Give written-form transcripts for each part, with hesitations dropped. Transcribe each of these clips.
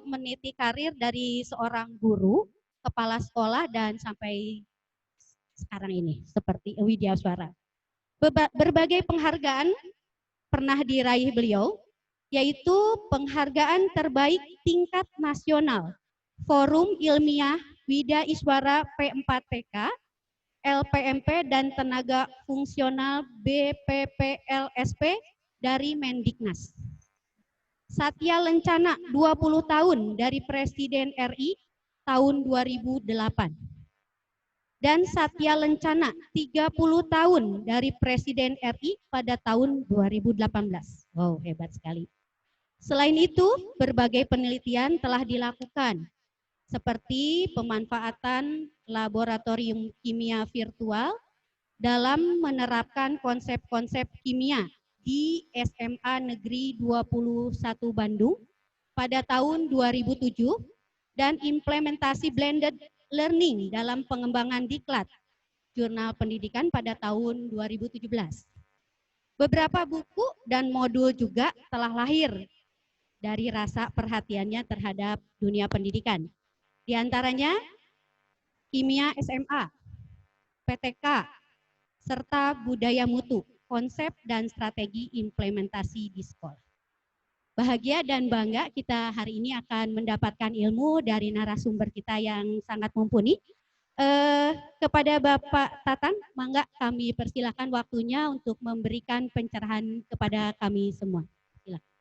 meniti karir dari seorang guru, kepala sekolah, dan sampai sekarang ini seperti Widya Suara. Berbagai penghargaan pernah diraih beliau, yaitu penghargaan terbaik tingkat nasional, Forum Ilmiah Widya Iswara P4TK, LPMP dan Tenaga Fungsional BPPLSP dari Mendiknas. Satya Lencana 20 tahun dari Presiden RI tahun 2008. Dan Satya Lencana 30 tahun dari Presiden RI pada tahun 2018. Wow, hebat sekali. Selain itu, berbagai penelitian telah dilakukan, seperti pemanfaatan laboratorium kimia virtual dalam menerapkan konsep-konsep kimia di SMA Negeri 21 Bandung pada tahun 2007 dan implementasi blended learning dalam pengembangan diklat Jurnal Pendidikan pada tahun 2017. Beberapa buku dan modul juga telah lahir dari rasa perhatiannya terhadap dunia pendidikan. Di antaranya Kimia SMA, PTK, serta Budaya Mutu, konsep dan strategi implementasi di sekolah. Bahagia dan bangga kita hari ini akan mendapatkan ilmu dari narasumber kita yang sangat mumpuni. Kepada Bapak Tatan, mangga kami persilakan waktunya untuk memberikan pencerahan kepada kami semua. Silakan.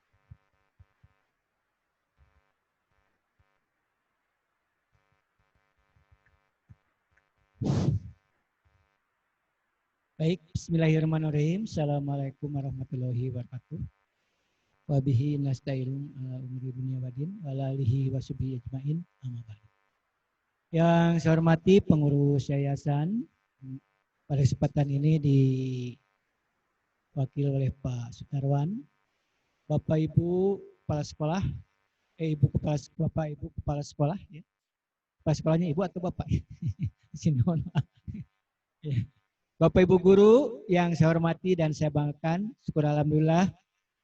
Baik, bismillahirrahmanirrahim. Assalamualaikum warahmatullahi wabarakatuh. Wabihi nasta'in ala umri dunia wadin wa alihi wa sahbihi ajmain amma ba'du. Yang saya hormati pengurus yayasan, pada kesempatan ini diwakili oleh Pak Sutarwan, Bapak Ibu kepala sekolah, Bapak Ibu kepala sekolah, ya. Kepala sekolahnya Ibu atau Bapak? Ya. Bapak Ibu guru yang saya hormati dan saya banggakan, syukur alhamdulillah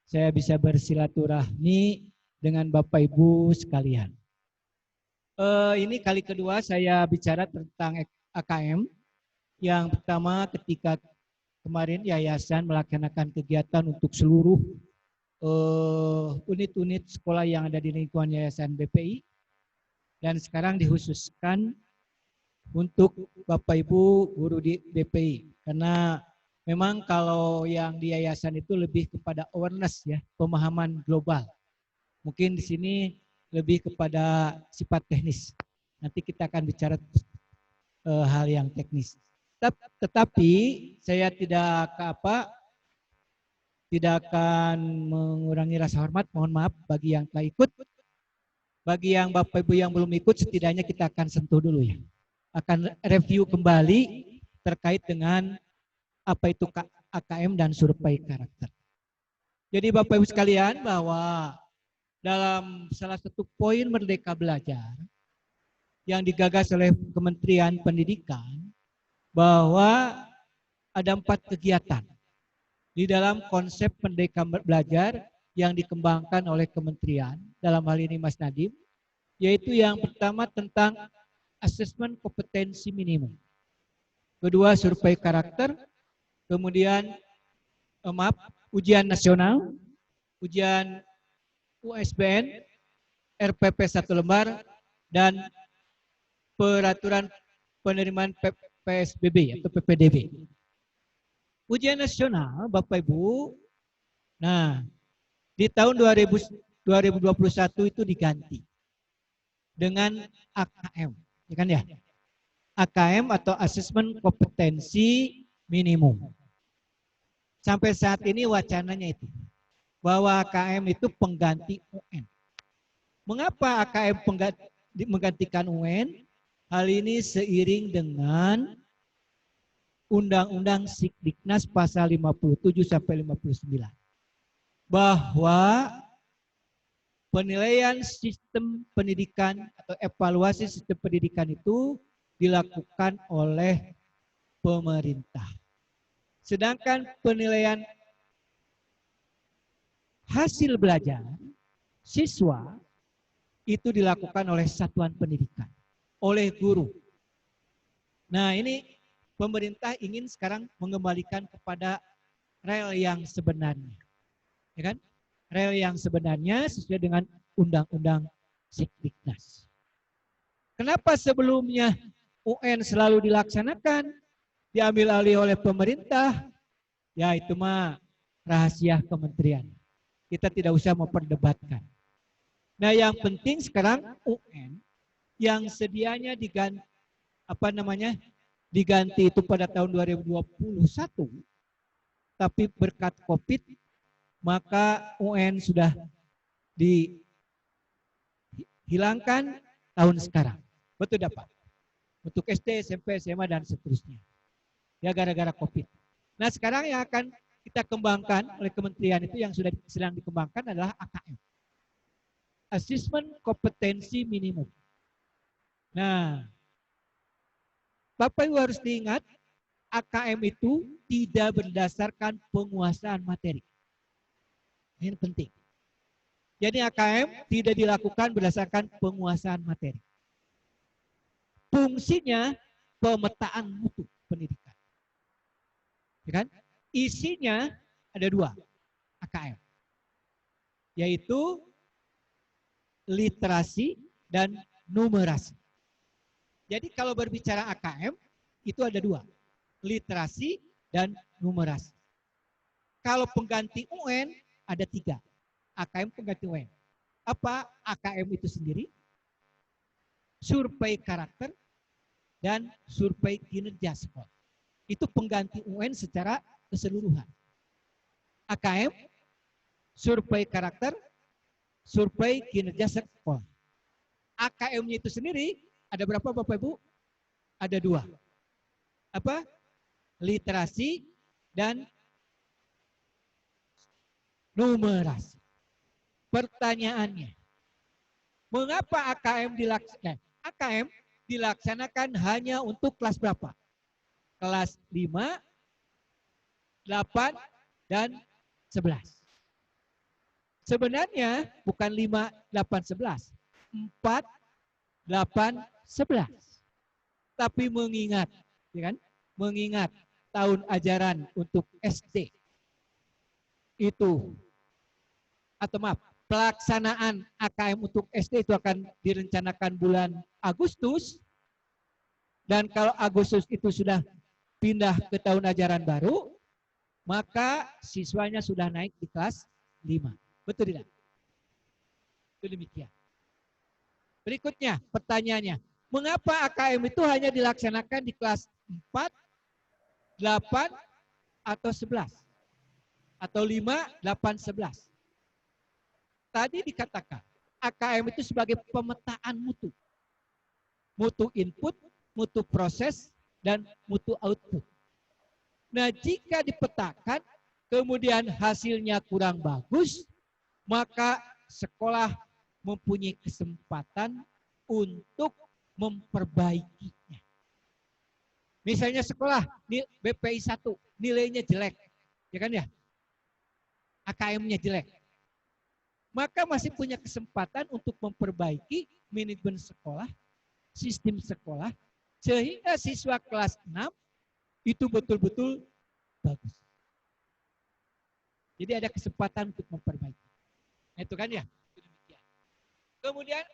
saya bisa bersilaturahmi dengan Bapak Ibu sekalian. Ini kali kedua saya bicara tentang AKM. Yang pertama ketika kemarin yayasan melaksanakan kegiatan untuk seluruh unit-unit sekolah yang ada di lingkungan yayasan BPI. Dan sekarang dikhususkan untuk Bapak Ibu guru di BPI, karena memang kalau yang di yayasan itu lebih kepada awareness ya, pemahaman global. Mungkin di sini lebih kepada sifat teknis. Nanti kita akan bicara hal yang teknis. Tetapi saya tidak akan mengurangi rasa hormat. Mohon maaf bagi yang telah ikut. Bagi yang Bapak Ibu yang belum ikut, setidaknya kita akan sentuh dulu ya. Akan review kembali terkait dengan apa itu AKM dan survei karakter. Jadi Bapak Ibu sekalian, bahwa dalam salah satu poin Merdeka Belajar yang digagas oleh Kementerian Pendidikan, bahwa ada 4 kegiatan di dalam konsep Merdeka Belajar yang dikembangkan oleh kementerian, dalam hal ini Mas Nadiem, yaitu yang pertama tentang asesmen kompetensi minimum. Kedua, survei karakter. Kemudian, ujian nasional, ujian USBN, RPP 1 lembar, dan peraturan penerimaan PSBB atau PPDB. Ujian nasional, Bapak Ibu, nah di tahun 2021 itu diganti dengan AKM. Ya kan ya? AKM atau asesmen kompetensi minimum. Sampai saat ini wacananya itu bahwa AKM itu pengganti UN. Mengapa AKM menggantikan UN? Hal ini seiring dengan Undang-Undang Sikdiknas pasal 57 sampai 59. Bahwa penilaian sistem pendidikan atau evaluasi sistem pendidikan itu dilakukan oleh pemerintah. Sedangkan penilaian hasil belajar siswa itu dilakukan oleh satuan pendidikan, oleh guru. Nah, ini pemerintah ingin sekarang mengembalikan kepada rel yang sebenarnya. Ya kan? Rel yang sebenarnya sesuai dengan Undang-Undang Sikdiknas. Kenapa sebelumnya UN selalu dilaksanakan, diambil alih oleh pemerintah? Ya itu mah rahasia kementerian. Kita tidak usah memperdebatkan. Nah, yang penting sekarang UN yang sedianya diganti itu pada tahun 2021, tapi berkat COVID maka UN sudah dihilangkan tahun sekarang. Betul dapat. Untuk SD, SMP, SMA dan seterusnya. Ya gara-gara COVID. Nah, sekarang yang akan kita kembangkan oleh kementerian itu yang sudah sedang dikembangkan adalah AKM. Assessment Kompetensi Minimum. Nah, Bapak Ibu harus diingat, AKM itu tidak berdasarkan penguasaan materi. Ini penting. Jadi AKM tidak dilakukan berdasarkan penguasaan materi. Fungsinya pemetaan mutu pendidikan. Ya kan? Isinya ada 2 AKM. Yaitu literasi dan numerasi. Jadi kalau berbicara AKM itu ada 2, literasi dan numerasi. Kalau pengganti UN ada 3, AKM pengganti UN. Apa AKM itu sendiri? Survei karakter dan survei kinerja sekolah. Itu pengganti UN secara keseluruhan. AKM, survei karakter, survei kinerja sekolah. AKM-nya itu sendiri ada berapa Bapak Ibu? Ada 2. Apa? Literasi dan numerasi. Pertanyaannya, mengapa AKM dilaksanakan? AKM dilaksanakan hanya untuk kelas berapa? Kelas 5, 8, dan 11. Sebenarnya bukan 5, 8, 11. 4, 8, 11. Tapi mengingat, ya kan? Mengingat tahun ajaran untuk SD itu, atau maaf, pelaksanaan AKM untuk SD itu akan direncanakan bulan Agustus, dan kalau Agustus itu sudah pindah ke tahun ajaran baru, maka siswanya sudah naik di kelas 5. Betul tidak? Itu demikian. Berikutnya pertanyaannya, mengapa AKM itu hanya dilaksanakan di kelas 4, 8, atau 11? Atau 5, 8, 11? Tadi dikatakan, AKM itu sebagai pemetaan mutu. Mutu input, mutu proses, dan mutu output. Nah, jika dipetakan, kemudian hasilnya kurang bagus, maka sekolah mempunyai kesempatan untuk memperbaikinya. Misalnya sekolah BPI 1 nilainya jelek, ya kan ya? AKM-nya jelek. Maka masih punya kesempatan untuk memperbaiki manajemen sekolah, sistem sekolah, sehingga siswa kelas 6 itu betul-betul bagus. Jadi ada kesempatan untuk memperbaiki. Nah, itu kan ya? Kemudian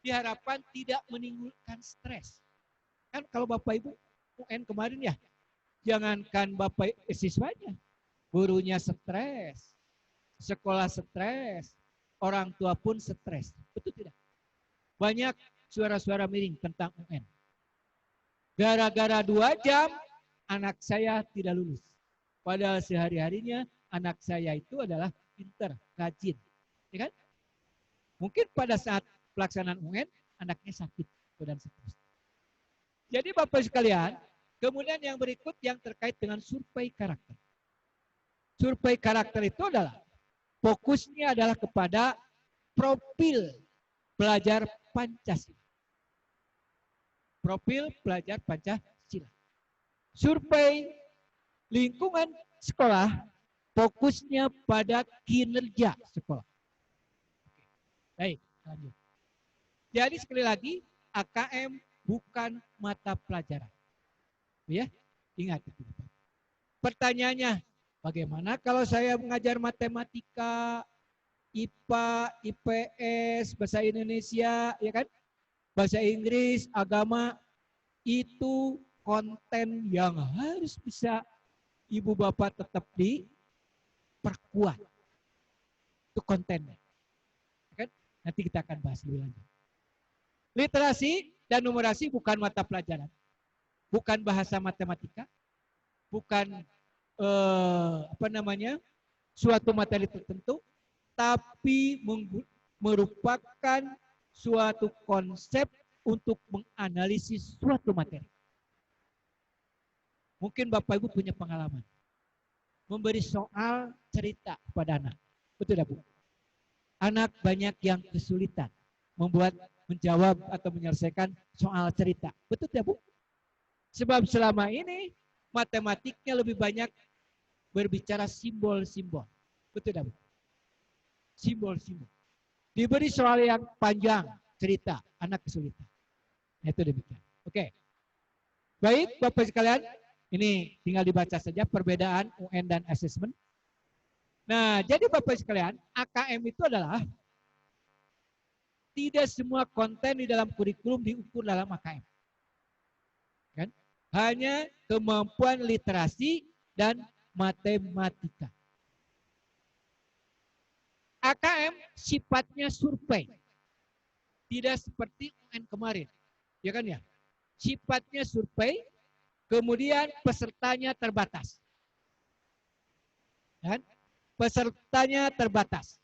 diharapkan tidak menimbulkan stres. Kan kalau Bapak Ibu UN kemarin ya, jangankan Bapak siswanya, gurunya stres, sekolah stres, orang tua pun stres. Betul tidak? Banyak suara-suara miring tentang UN. Gara-gara 2 jam anak saya tidak lulus. Padahal sehari-harinya anak saya itu adalah pinter, rajin. Ya kan? Mungkin pada saat pelaksanaan UN, anaknya sakit dan seterusnya. Jadi Bapak sekalian, kemudian yang berikut yang terkait dengan survei karakter. Survei karakter itu adalah, fokusnya adalah kepada profil pelajar Pancasila. Profil pelajar Pancasila. Survei lingkungan sekolah, fokusnya pada kinerja sekolah. Baik, Lanjut. Jadi sekali lagi, AKM bukan mata pelajaran. Ya, ingat itu. Pertanyaannya, bagaimana kalau saya mengajar matematika, IPA, IPS, bahasa Indonesia, ya kan? Bahasa Inggris, agama, itu konten yang harus bisa ibu bapak tetap diperkuat. Itu kontennya. Ya kan? Nanti kita akan bahas lebih lanjut. Literasi dan numerasi bukan mata pelajaran. Bukan bahasa matematika. Bukan suatu materi tertentu. Tapi merupakan suatu konsep untuk menganalisis suatu materi. Mungkin Bapak Ibu punya pengalaman. Memberi soal cerita kepada anak. Betul tidak Bu? Anak banyak yang kesulitan menjawab atau menyelesaikan soal cerita. Betul tidak Bu? Sebab selama ini matematiknya lebih banyak berbicara simbol-simbol. Betul tidak Bu? Simbol-simbol. Diberi soal yang panjang cerita, anak kesulitan. Itu demikian. Oke. Baik, Bapak sekalian, ini tinggal dibaca saja perbedaan UN dan assessment. Nah, jadi Bapak sekalian, AKM itu adalah tidak semua konten di dalam kurikulum diukur dalam AKM. Kan? Hanya kemampuan literasi dan matematika. AKM sifatnya survei. Tidak seperti UN kemarin. Ya kan ya? Sifatnya survei, kemudian pesertanya terbatas. Dan pesertanya terbatas.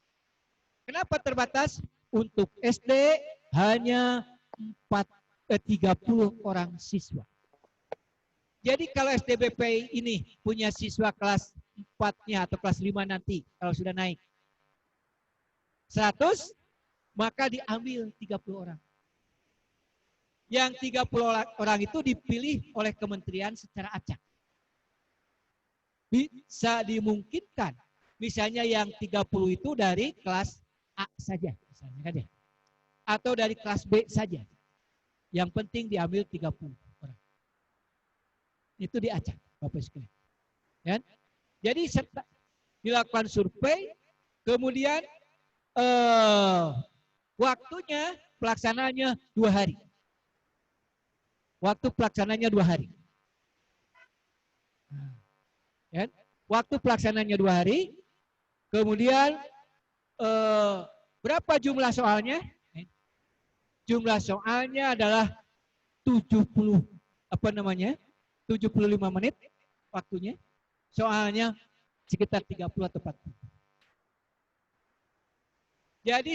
Kenapa terbatas? Untuk SD hanya 30 orang siswa. Jadi kalau SDBP ini punya siswa kelas 4-nya atau kelas 5 nanti, kalau sudah naik 100, maka diambil 30 orang. Yang 30 orang itu dipilih oleh kementerian secara acak. Bisa dimungkinkan. Misalnya yang 30 itu dari kelas A saja. Misalnya kan ya. Atau dari kelas B saja. Yang penting diambil 30 orang. Itu diacak, Bapak sekalian. Ya? Jadi dilakukan survei, kemudian waktunya pelaksananya 2 hari. Waktu pelaksananya 2 hari. Ya? Waktu pelaksananya 2 hari. Kemudian berapa jumlah soalnya? Jumlah soalnya adalah 75 menit waktunya. Soalnya sekitar 30 atau 40. Jadi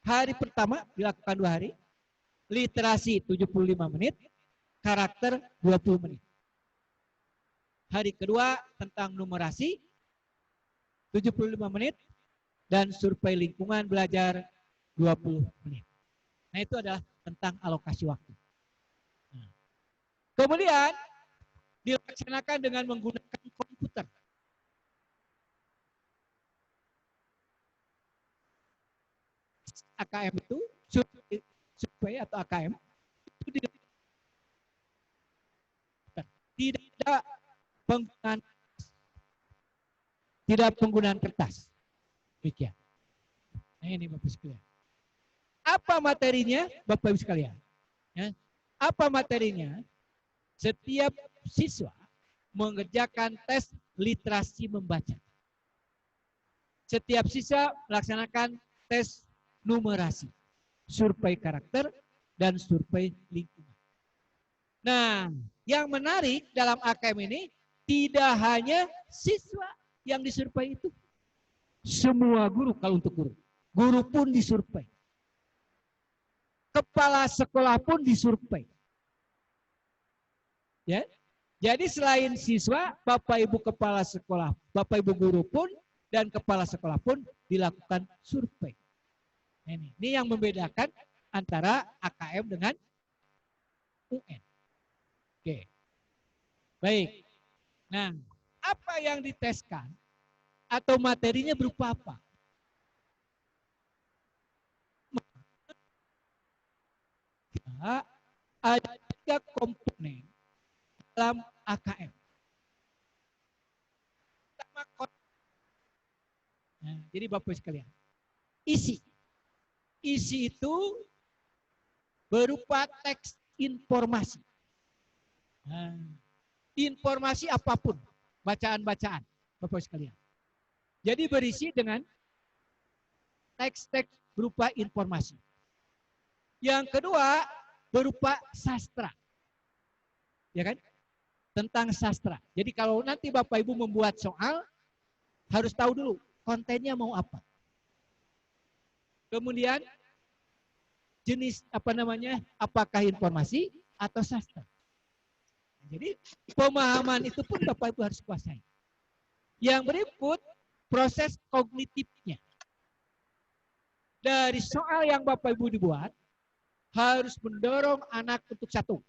hari pertama dilakukan 2 hari. Literasi 75 menit. Karakter 20 menit. Hari kedua tentang numerasi 75 menit. Dan survei lingkungan belajar 20 menit. Nah itu adalah tentang alokasi waktu. Nah. Kemudian dilaksanakan dengan menggunakan komputer. AKM itu survei atau AKM itu tidak penggunaan kertas. Demikian. Nah ini Bapak sekalian. Apa materinya Bapak Ibu sekalian? Ya. Apa materinya? Setiap siswa mengerjakan tes literasi membaca. Setiap siswa melaksanakan tes numerasi, survei karakter, dan survei lingkungan. Nah, yang menarik dalam AKM ini tidak hanya siswa yang disurvei itu. Semua guru kalau untuk guru. Guru pun disurvei. Kepala sekolah pun disurvei. Ya. Jadi selain siswa, Bapak Ibu kepala sekolah, Bapak Ibu guru pun dan kepala sekolah pun dilakukan survei. Ini yang membedakan antara AKM dengan UN. Oke. Baik. Nah, apa yang diteskan atau materinya berupa apa? ada 3 komponen dalam AKM. Nah, jadi Bapak sekalian, isi. Isi itu berupa teks informasi. Nah, informasi apapun, bacaan-bacaan, Bapak sekalian. Jadi berisi dengan teks-teks berupa informasi. Yang kedua berupa sastra. Ya kan? Tentang sastra. Jadi kalau nanti Bapak Ibu membuat soal, harus tahu dulu kontennya mau apa. Kemudian jenis apa namanya? Apakah informasi atau sastra? Jadi pemahaman itu pun Bapak Ibu harus kuasai. Yang berikut proses kognitifnya. Dari soal yang Bapak Ibu dibuat harus mendorong anak untuk satu,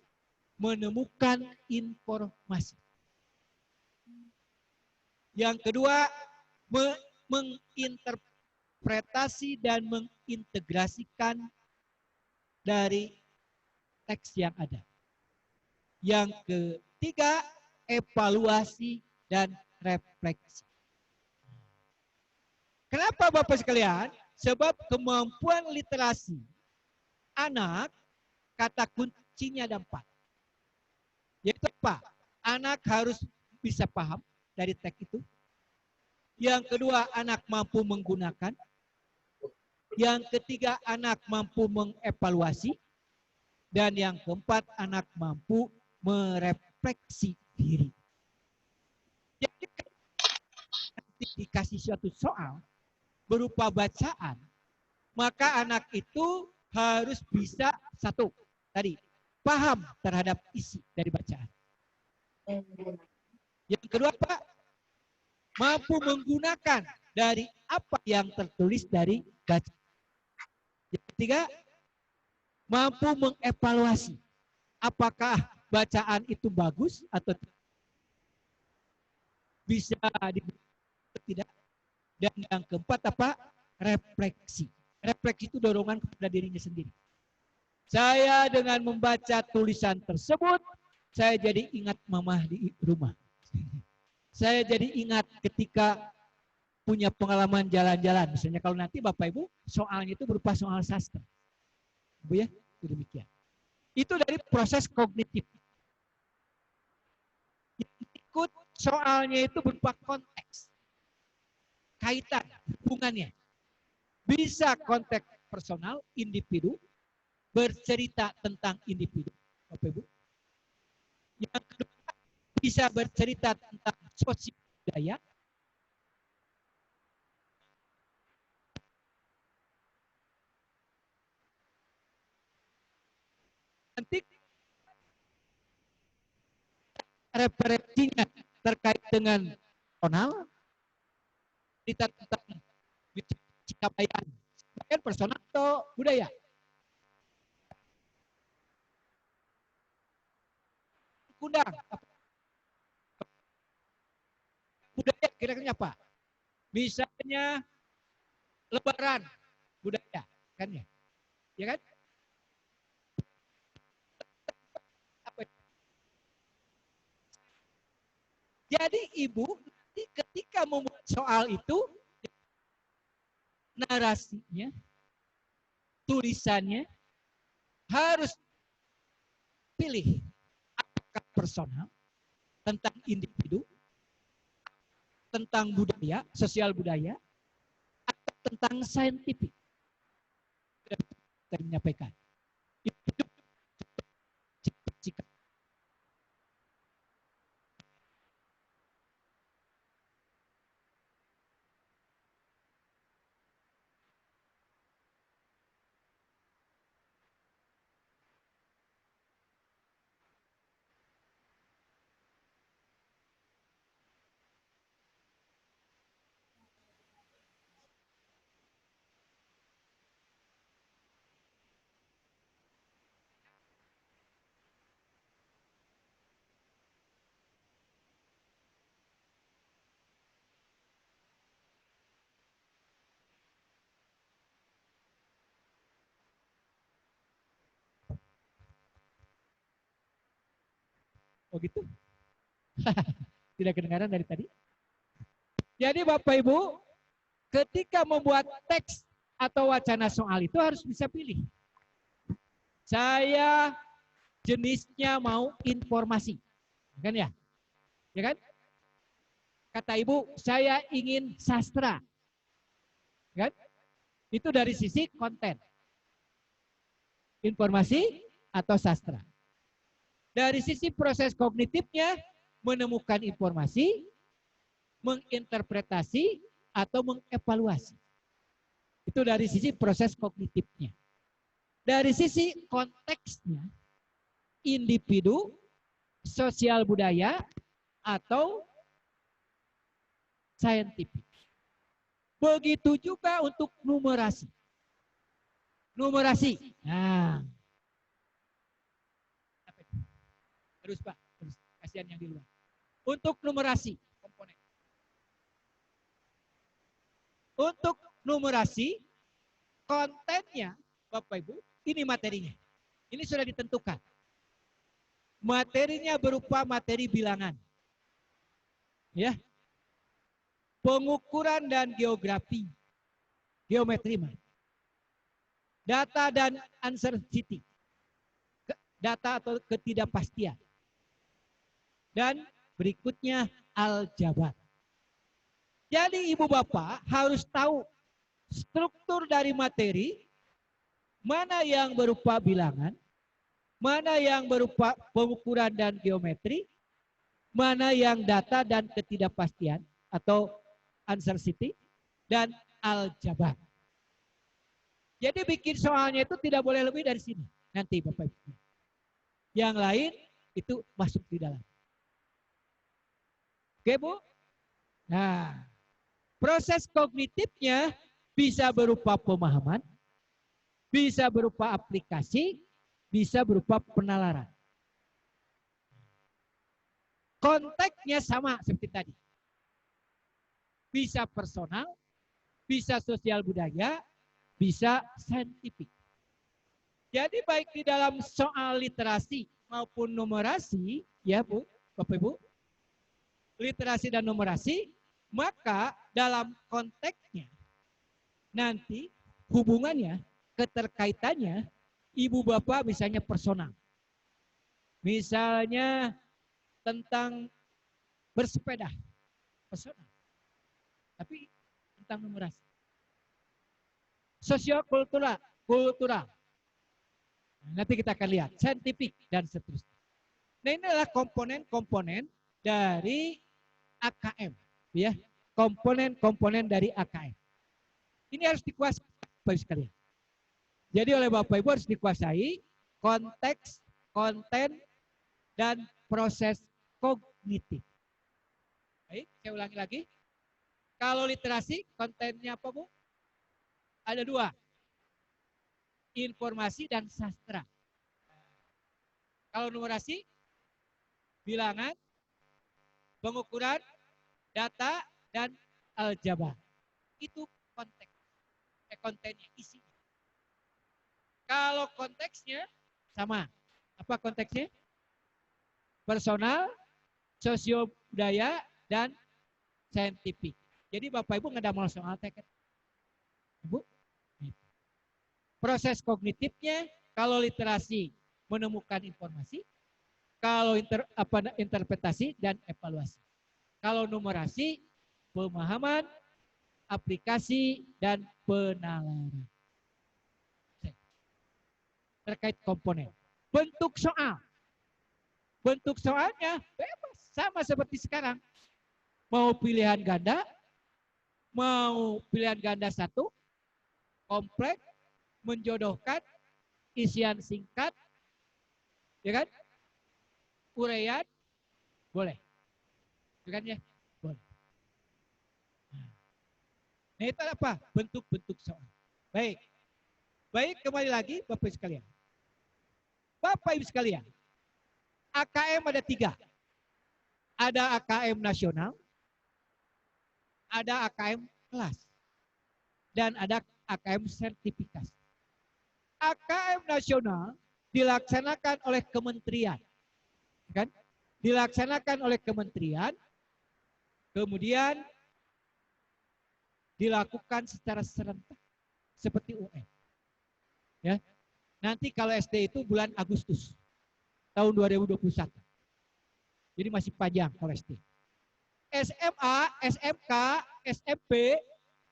menemukan informasi. Yang kedua, menginterpretasi dan mengintegrasikan dari teks yang ada. Yang ketiga, evaluasi dan refleksi. Kenapa Bapak sekalian? Sebab kemampuan literasi anak, kata kuncinya ada 4. Yaitu apa? Anak harus bisa paham dari teks itu. Yang kedua, anak mampu menggunakan. Yang ketiga, anak mampu mengevaluasi. Dan yang keempat, anak mampu merefleksi diri. Jadi dikasih suatu soal berupa bacaan, maka anak itu harus bisa satu, tadi, paham terhadap isi dari bacaan. Yang kedua, Pak, mampu menggunakan dari apa yang tertulis dari bacaan. Yang ketiga, mampu mengevaluasi apakah bacaan itu bagus atau bisa tidak. Dan yang keempat apa? Refleksi. Refleksi itu dorongan kepada dirinya sendiri. Saya dengan membaca tulisan tersebut, saya jadi ingat mamah di rumah. Saya jadi ingat ketika punya pengalaman jalan-jalan. Misalnya kalau nanti Bapak Ibu soalnya itu berupa soal sastra. Bu ya, itu demikian. Itu dari proses kognitif. Yang ikut soalnya itu berupa konteks. Kaitan, hubungannya. Bisa konteks personal, individu, bercerita tentang individu. Bapak Ibu. Yang kedua, bisa bercerita tentang sosial budaya. Nanti referensinya terkait dengan personal, cerita tentang Cikabayan. Cikabayan personal atau budaya? Kundang. Budaya kira-kira apa? Misalnya Lebaran, budaya, kan ya? Ya kan? Apa? Jadi ibu ketika membuat soal itu, narasinya, tulisannya harus pilih apakah personal, tentang individu, tentang budaya, sosial budaya, atau tentang saintifik. Saya menyampaikan. Itu Oh gitu? Tidak kedengaran dari tadi? Jadi Bapak Ibu, ketika membuat teks atau wacana soal itu harus bisa pilih. Saya jenisnya mau informasi. Kan ya? Ya kan? Kata Ibu, saya ingin sastra. Kan? Itu dari sisi konten. Informasi atau sastra. Dari sisi proses kognitifnya, menemukan informasi, menginterpretasi, atau mengevaluasi. Itu dari sisi proses kognitifnya. Dari sisi konteksnya, individu, sosial budaya, atau saintifik. Begitu juga untuk numerasi. Numerasi. Nah, terus Pak, terus kasihan yang di luar. Untuk numerasi komponen. Untuk numerasi kontennya, Bapak Ibu, ini materinya. Ini sudah ditentukan. Materinya berupa materi bilangan. Ya. Pengukuran dan geografi. Geometri, Mas. Data dan uncertainty. Data atau ketidakpastian. Dan berikutnya aljabar. Jadi Ibu Bapak harus tahu struktur dari materi, mana yang berupa bilangan, mana yang berupa pengukuran dan geometri, mana yang data dan ketidakpastian atau uncertainty, dan aljabar. Jadi bikin soalnya itu tidak boleh lebih dari sini. Nanti Bapak Ibu. Yang lain itu masuk di dalam. Oke Bu? Nah, proses kognitifnya bisa berupa pemahaman, bisa berupa aplikasi, bisa berupa penalaran. Konteksnya sama seperti tadi. Bisa personal, bisa sosial budaya, bisa saintifik. Jadi baik di dalam soal literasi maupun numerasi, ya Bu, Bapak Ibu, literasi dan numerasi, maka dalam konteksnya nanti hubungannya, keterkaitannya, Ibu Bapak misalnya personal. Misalnya tentang bersepeda, personal. Tapi tentang numerasi. Sosiokultural, kultural. Nanti kita akan lihat, saintifik dan seterusnya. Nah ini adalah komponen-komponen dari AKM, ya, komponen-komponen dari AKM. Ini harus dikuasai Bapak sekalian. Jadi oleh Bapak Ibu harus dikuasai konteks, konten, dan proses kognitif. Baik, saya ulangi lagi. Kalau literasi, kontennya apa Bu? Ada dua. Informasi dan sastra. Kalau numerasi, bilangan, pengukuran, data, dan aljabar. Itu konteks. Kontennya, isinya. Kalau konteksnya sama. Apa konteksnya? Personal, sosio budaya, dan saintifik. Jadi Bapak Ibu nggak ada mau soal teket. Ibu? Proses kognitifnya, kalau literasi menemukan informasi, kalau interpretasi dan evaluasi. Kalau numerasi, pemahaman, aplikasi, dan penalaran. Terkait komponen. Bentuk soal. Bentuk soalnya bebas, sama seperti sekarang. Mau pilihan ganda, mau pilihan ganda satu, kompleks, menjodohkan, isian singkat, ya kan? Uraian, boleh. Ya kan ya? Boleh. Nah itu apa? Bentuk-bentuk soal. Baik. Baik, kembali lagi Bapak Ibu sekalian. Bapak Ibu sekalian, AKM ada 3. Ada AKM nasional, ada AKM kelas, dan ada AKM sertifikasi. AKM nasional dilaksanakan oleh kementerian, kan? dilaksanakan oleh kementerian, kemudian dilakukan secara serentak seperti UN. Ya. Nanti kalau SD itu bulan Agustus tahun 2021. Jadi masih panjang kalau SD. SMA, SMK, SMP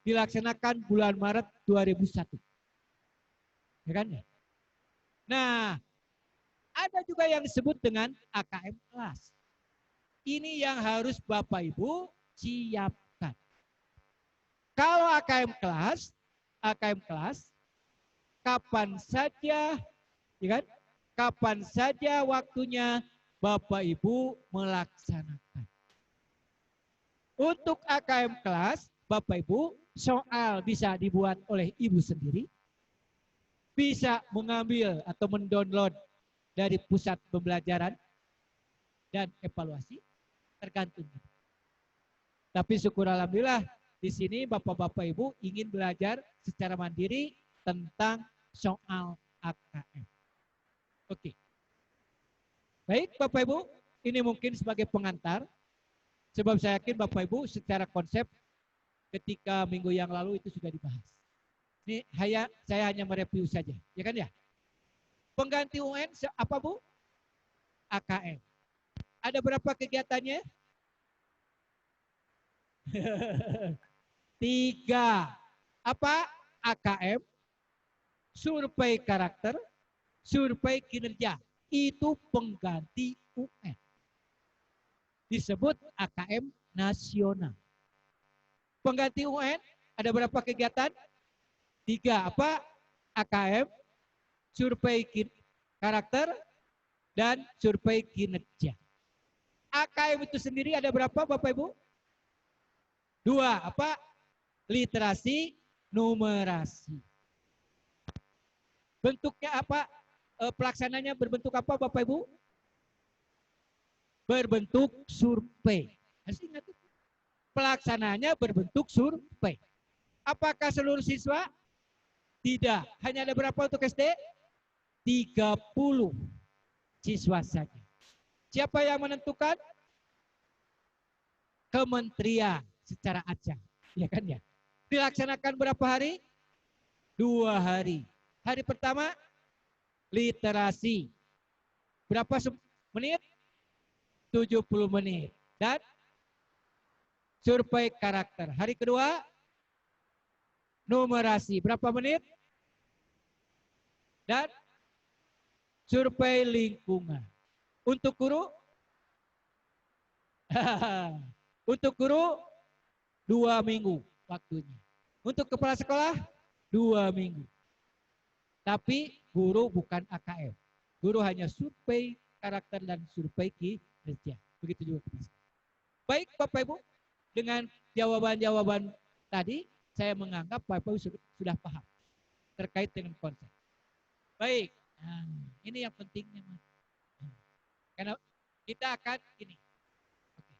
dilaksanakan bulan Maret 2001. Ya kan? Nah, ada juga yang disebut dengan AKM kelas. Ini yang harus Bapak Ibu siapkan. Kalau AKM kelas, kapan saja, ya kan? Kapan saja waktunya Bapak Ibu melaksanakan. Untuk AKM kelas, Bapak Ibu, soal bisa dibuat oleh Ibu sendiri, bisa mengambil atau mendownload dari pusat pembelajaran dan evaluasi, tergantung. Tapi syukur alhamdulillah di sini Bapak-Bapak Ibu ingin belajar secara mandiri tentang soal AKM. Oke. Baik Bapak Ibu, ini mungkin sebagai pengantar. Sebab saya yakin Bapak Ibu secara konsep ketika minggu yang lalu itu sudah dibahas. Ini saya hanya mereview saja, ya kan ya? Pengganti UN apa Bu? AKM. Ada berapa kegiatannya? 3. Apa? AKM, survei karakter, survei kinerja. Itu pengganti UN. Disebut AKM nasional. Pengganti UN ada berapa kegiatan? 3. Apa? AKM, survei karakter, dan survei kinerja. AKM itu sendiri ada berapa Bapak Ibu? 2. Apa? Literasi, numerasi. Bentuknya apa? Pelaksananya berbentuk apa Bapak Ibu? Berbentuk survei. Harus ingat itu. Pelaksananya berbentuk survei. Apakah seluruh siswa? Tidak. Hanya ada berapa untuk SD? 30 siswa saja. Siapa yang menentukan? Kementerian secara acak. Ya kan ya? Dilaksanakan berapa hari? 2 hari. Hari pertama literasi. Berapa menit? 70 menit. Dan survei karakter. Hari kedua numerasi. Berapa menit? Dan survei lingkungan. Untuk guru? Untuk guru 2 minggu waktunya. Untuk kepala sekolah 2 minggu. Tapi guru bukan AKM. Guru hanya survei karakter dan survei kinerja. Begitu juga kepala sekolah. Baik Bapak Ibu, dengan jawaban-jawaban tadi saya menganggap Bapak Ibu sudah paham terkait dengan konsep. Baik, nah, ini yang pentingnya Mas. Karena kita akan ini. Oke.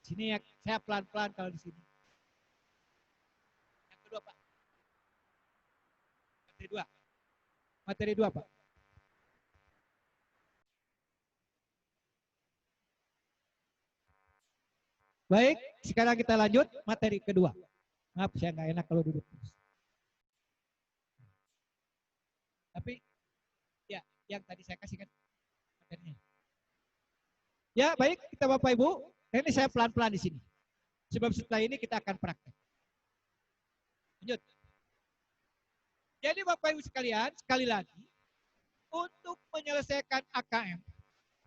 Sini ya, saya pelan-pelan kalau di sini. Yang kedua Pak. Materi 2. Materi 2 Pak. Baik, sekarang kita lanjut materi kedua. Maaf, saya nggak enak kalau duduk terus. Tapi ya, yang tadi saya kasihkan materinya. Ya, baik, kita Bapak Ibu. Ini saya pelan-pelan di sini. Sebab setelah ini kita akan praktek. Lanjut. Jadi Bapak Ibu sekalian, sekali lagi, untuk menyelesaikan AKM,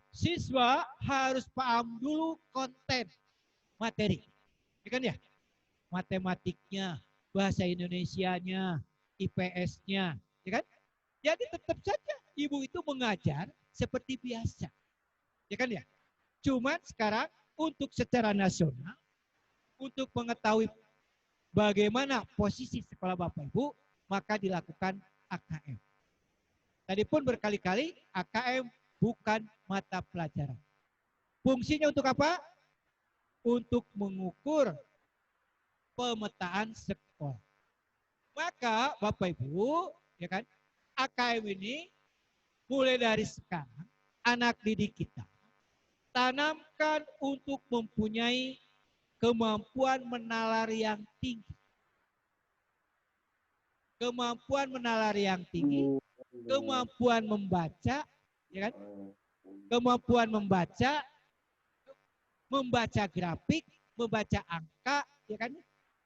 siswa harus paham dulu konten materi. Ya kan ya? Matematiknya, bahasa Indonesianya, IPS-nya, ya kan? Jadi tetap saja ibu itu mengajar seperti biasa. Ya kan ya? Cuman sekarang untuk secara nasional, untuk mengetahui bagaimana posisi sekolah Bapak Ibu, maka dilakukan AKM. Tadi pun berkali-kali AKM bukan mata pelajaran. Fungsinya untuk apa? Untuk mengukur pemetaan sekolah. Maka Bapak Ibu, ya kan, AKM ini mulai dari sekarang anak didik kita. Tanamkan untuk mempunyai kemampuan menalar yang tinggi. Kemampuan menalar yang tinggi, kemampuan membaca, ya kan? Kemampuan membaca, membaca grafik, membaca angka, ya kan?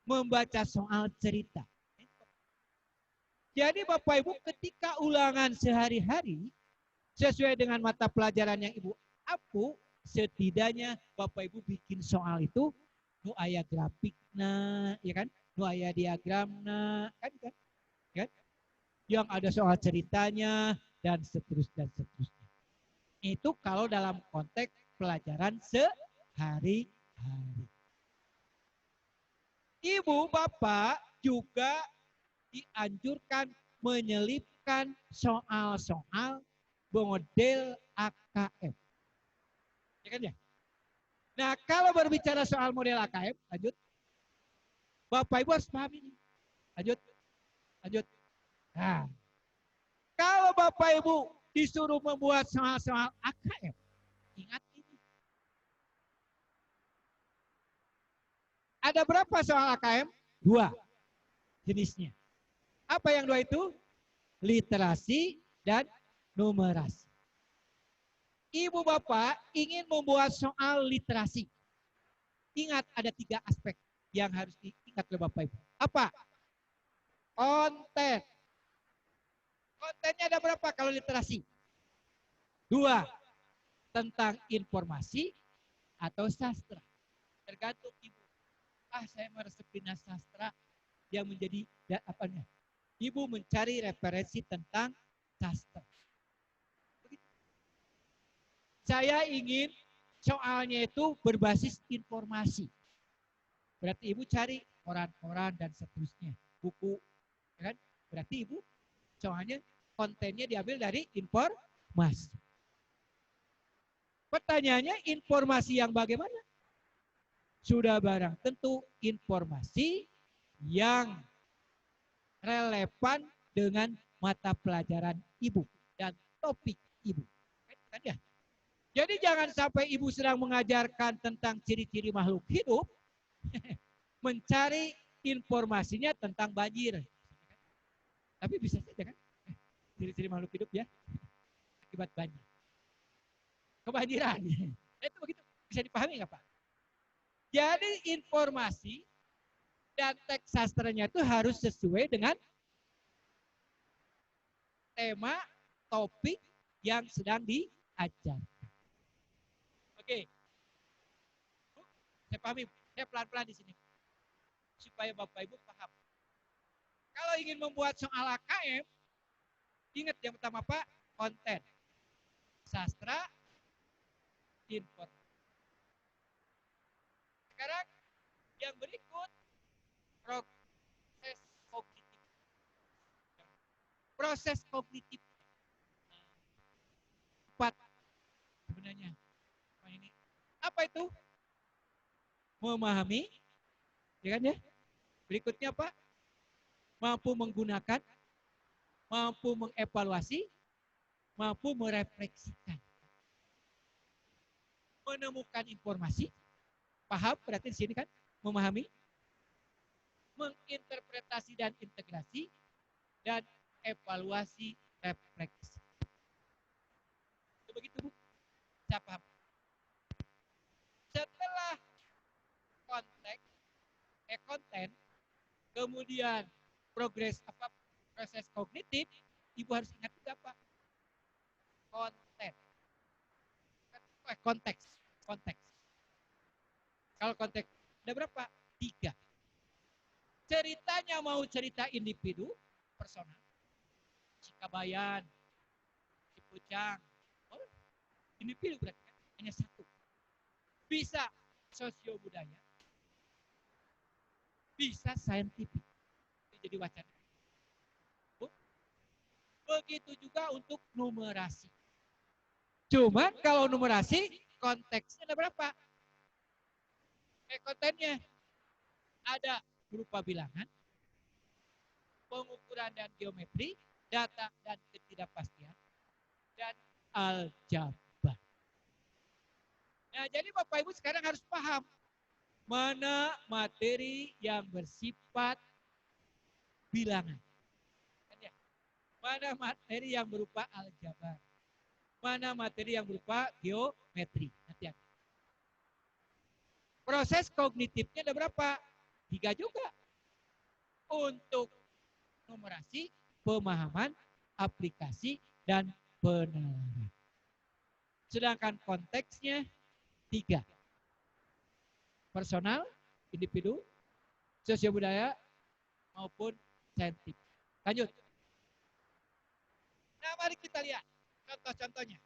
Membaca soal cerita. Jadi Bapak Ibu ketika ulangan sehari-hari sesuai dengan mata pelajaran yang Ibu apu, setidaknya Bapak Ibu bikin soal itu nu aya grafikna, ya kan? Nu aya diagramna, kan? Kan? Yang ada soal ceritanya dan seterusnya. Itu kalau dalam konteks pelajaran sehari-hari. Ibu Bapak juga dianjurkan menyelipkan soal-soal model AKM. Ya kan ya? Nah, kalau berbicara soal model AKM, lanjut. Bapak Ibu harus paham ini. Lanjut. Nah, kalau Bapak Ibu disuruh membuat soal-soal AKM, ingat ini. Ada berapa soal AKM? 2 jenisnya. Apa yang 2 itu? Literasi dan numerasi. Ibu Bapak ingin membuat soal literasi. Ingat ada 3 aspek yang harus diingat oleh Bapak Ibu. Apa? Konten. Kontennya ada berapa kalau literasi? 2. Tentang informasi atau sastra. Tergantung Ibu. Saya meresepin sastra yang menjadi apanya? Ibu mencari referensi tentang sastra. Saya ingin soalnya itu berbasis informasi. Berarti Ibu cari koran-koran dan seterusnya. Buku. Kan? Berarti Ibu soalnya kontennya diambil dari informasi. Pertanyaannya informasi yang bagaimana? Sudah barang tentu informasi yang relevan dengan mata pelajaran Ibu dan topik Ibu. Kan ya? Jadi jangan sampai Ibu sedang mengajarkan tentang ciri-ciri makhluk hidup, mencari informasinya tentang banjir. Tapi bisa saja kan? Ciri-ciri makhluk hidup ya, akibat banjir. Kebanjiran. Itu begitu. Bisa dipahami nggak Pak? Jadi informasi dan teks sastranya itu harus sesuai dengan tema, topik yang sedang diajarkan. Oke. Saya pahami, saya pelan-pelan di sini. Supaya Bapak Ibu paham. Kalau ingin membuat soal AKM, ingat yang pertama Pak, konten. Sastra, informasi. Sekarang yang berikut, proses kognitif. Proses kognitif. 4 sebenarnya. Apa itu? Memahami, ya kan ya? Berikutnya apa? Mampu menggunakan, mampu mengevaluasi, mampu merefleksikan. Menemukan informasi, paham berarti di sini kan? Memahami, menginterpretasi dan integrasi, dan evaluasi refleksi. Itu begitu Bu. Saya paham. Setelah konten, kemudian proses kognitif, Ibu harus ingat juga apa? Konteks. Kalau konteks ada berapa? 3. Ceritanya mau cerita individu, personal, Cikabayan, Cipucang, individu berarti kan? Hanya 1. Bisa sosio budaya, bisa saintifik. Jadi wacana. Begitu juga untuk numerasi. Cuman kalau numerasi konteksnya ada berapa? Kontennya ada berupa bilangan, pengukuran dan geometri, data dan ketidakpastian, dan aljabar. Nah, jadi Bapak Ibu sekarang harus paham mana materi yang bersifat bilangan. Mana materi yang berupa aljabar. Mana materi yang berupa geometri. Hati-hati. Proses kognitifnya ada berapa? 3 juga. Untuk numerasi, pemahaman, aplikasi, dan penalaran. Sedangkan konteksnya 3. Personal, individu, sosial budaya, maupun saintifik. Lanjut. Nah, mari kita lihat contoh-contohnya.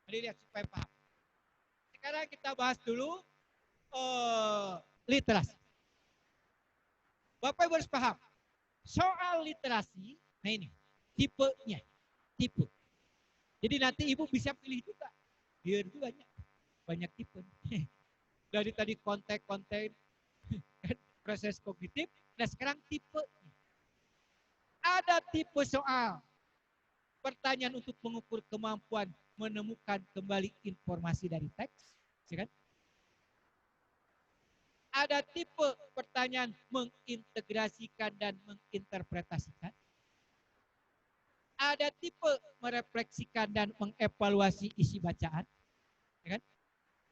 Mari lihat supaya paham. Sekarang kita bahas dulu literasi. Bapak Ibu harus paham. Soal literasi, nah ini, tipenya. Tipe. Jadi nanti Ibu bisa pilih juga. Biar itu banyak. Banyak tipe. Dari tadi konten, proses kognitif, nah sekarang tipe. Ada tipe soal. Pertanyaan untuk mengukur kemampuan menemukan kembali informasi dari teks. Ya kan? Ada tipe pertanyaan mengintegrasikan dan menginterpretasikan. Ada tipe merefleksikan dan mengevaluasi isi bacaan. Ya kan?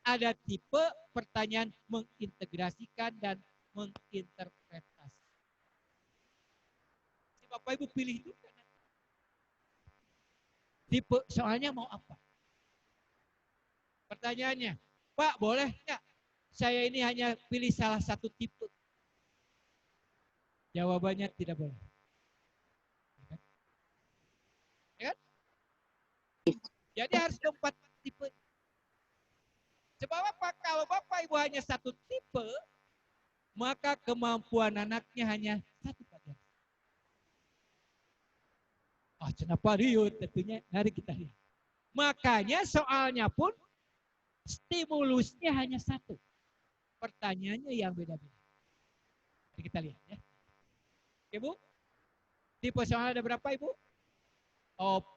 Ada tipe pertanyaan mengintegrasikan dan menginterpretasi. Si Bapak Ibu pilih itu. Tipe soalnya mau apa? Pertanyaannya, Pak boleh nggak saya ini hanya pilih salah satu tipe? Jawabannya tidak boleh. Ya kan? Jadi harus 4 tipe. Sebab apa? Kalau Bapak Ibu hanya satu tipe, maka kemampuan anaknya hanya satu pelajaran. Kenapa riut? Tentunya mari kita lihat. Makanya soalnya pun stimulusnya hanya satu. Pertanyaannya yang beda-beda. Mari kita lihat ya. Ibu, tipe soal ada berapa Ibu? 4.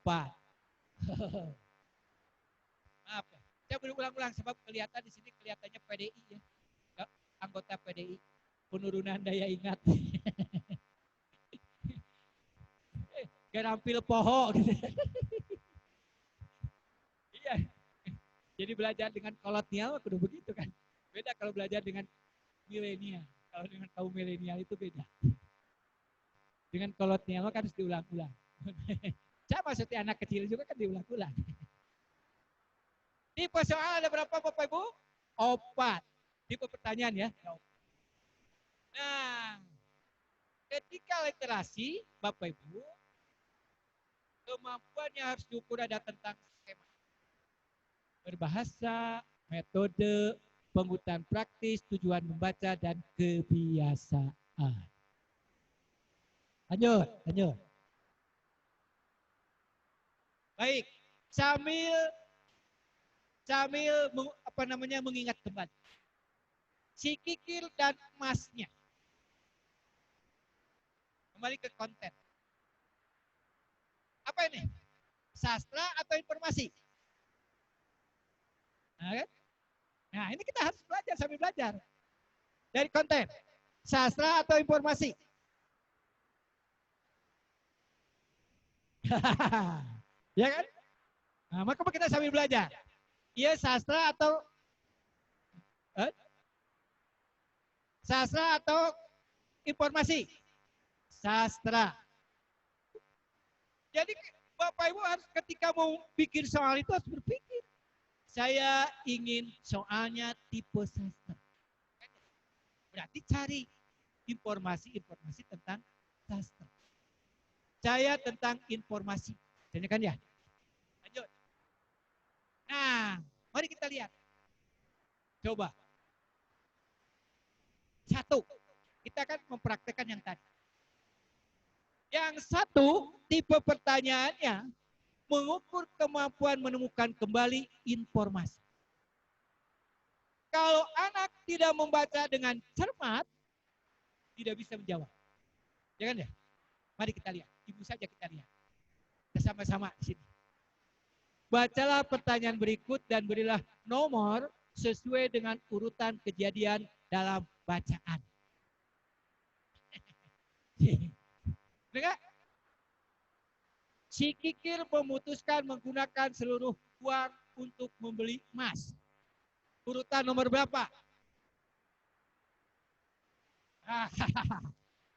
Maaf ya. Saya berulang-ulang sebab kelihatan di sini kelihatannya PDI ya. Anggota PDI. Penurunan daya ingat. Garampil poho gitu. Iya. Jadi belajar dengan kolonial kudu begitu kan. Beda kalau belajar dengan milenial. Kalau dengan kaum milenial itu beda. Dengan kolonial kan harus diulang-ulang. Sama seperti anak kecil juga kan diulang-ulang. Tipe soal ada berapa Bapak Ibu? 4. Tipe pertanyaan ya. Nah, ketika literasi Bapak Ibu, kemampuannya harus diukur ada tentang skema. Berbahasa, metode, penggunaan praktis, tujuan membaca, dan kebiasaan. Lanjut. Baik, sambil mengingat kembali. Si Kikil dan emasnya. Kembali ke konten. Apa ini? Sastra atau informasi? Nah, ini kita harus belajar sambil belajar. Dari konten. Sastra atau informasi? Ya kan? Nah, maka kita sambil belajar. Iya sastra atau sastra atau informasi? Sastra. Jadi Bapak Ibu harus ketika mau bikin soal itu harus berpikir. Saya ingin soalnya tipe sastra. Berarti cari informasi-informasi tentang sastra. Saya tentang informasi. Jadi kan ya? Lanjut. Nah, mari kita lihat. Coba. 1. Kita akan mempraktekkan yang tadi. Yang 1, tipe pertanyaannya mengukur kemampuan menemukan kembali informasi. Kalau anak tidak membaca dengan cermat, tidak bisa menjawab. Jangan ya? Mari kita lihat. Ibu saja kita lihat. Kita sama-sama di sini. Bacalah pertanyaan berikut dan berilah nomor sesuai dengan urutan kejadian dalam bacaan. Enggak? Si Kikir memutuskan menggunakan seluruh uang untuk membeli emas. Urutan nomor berapa?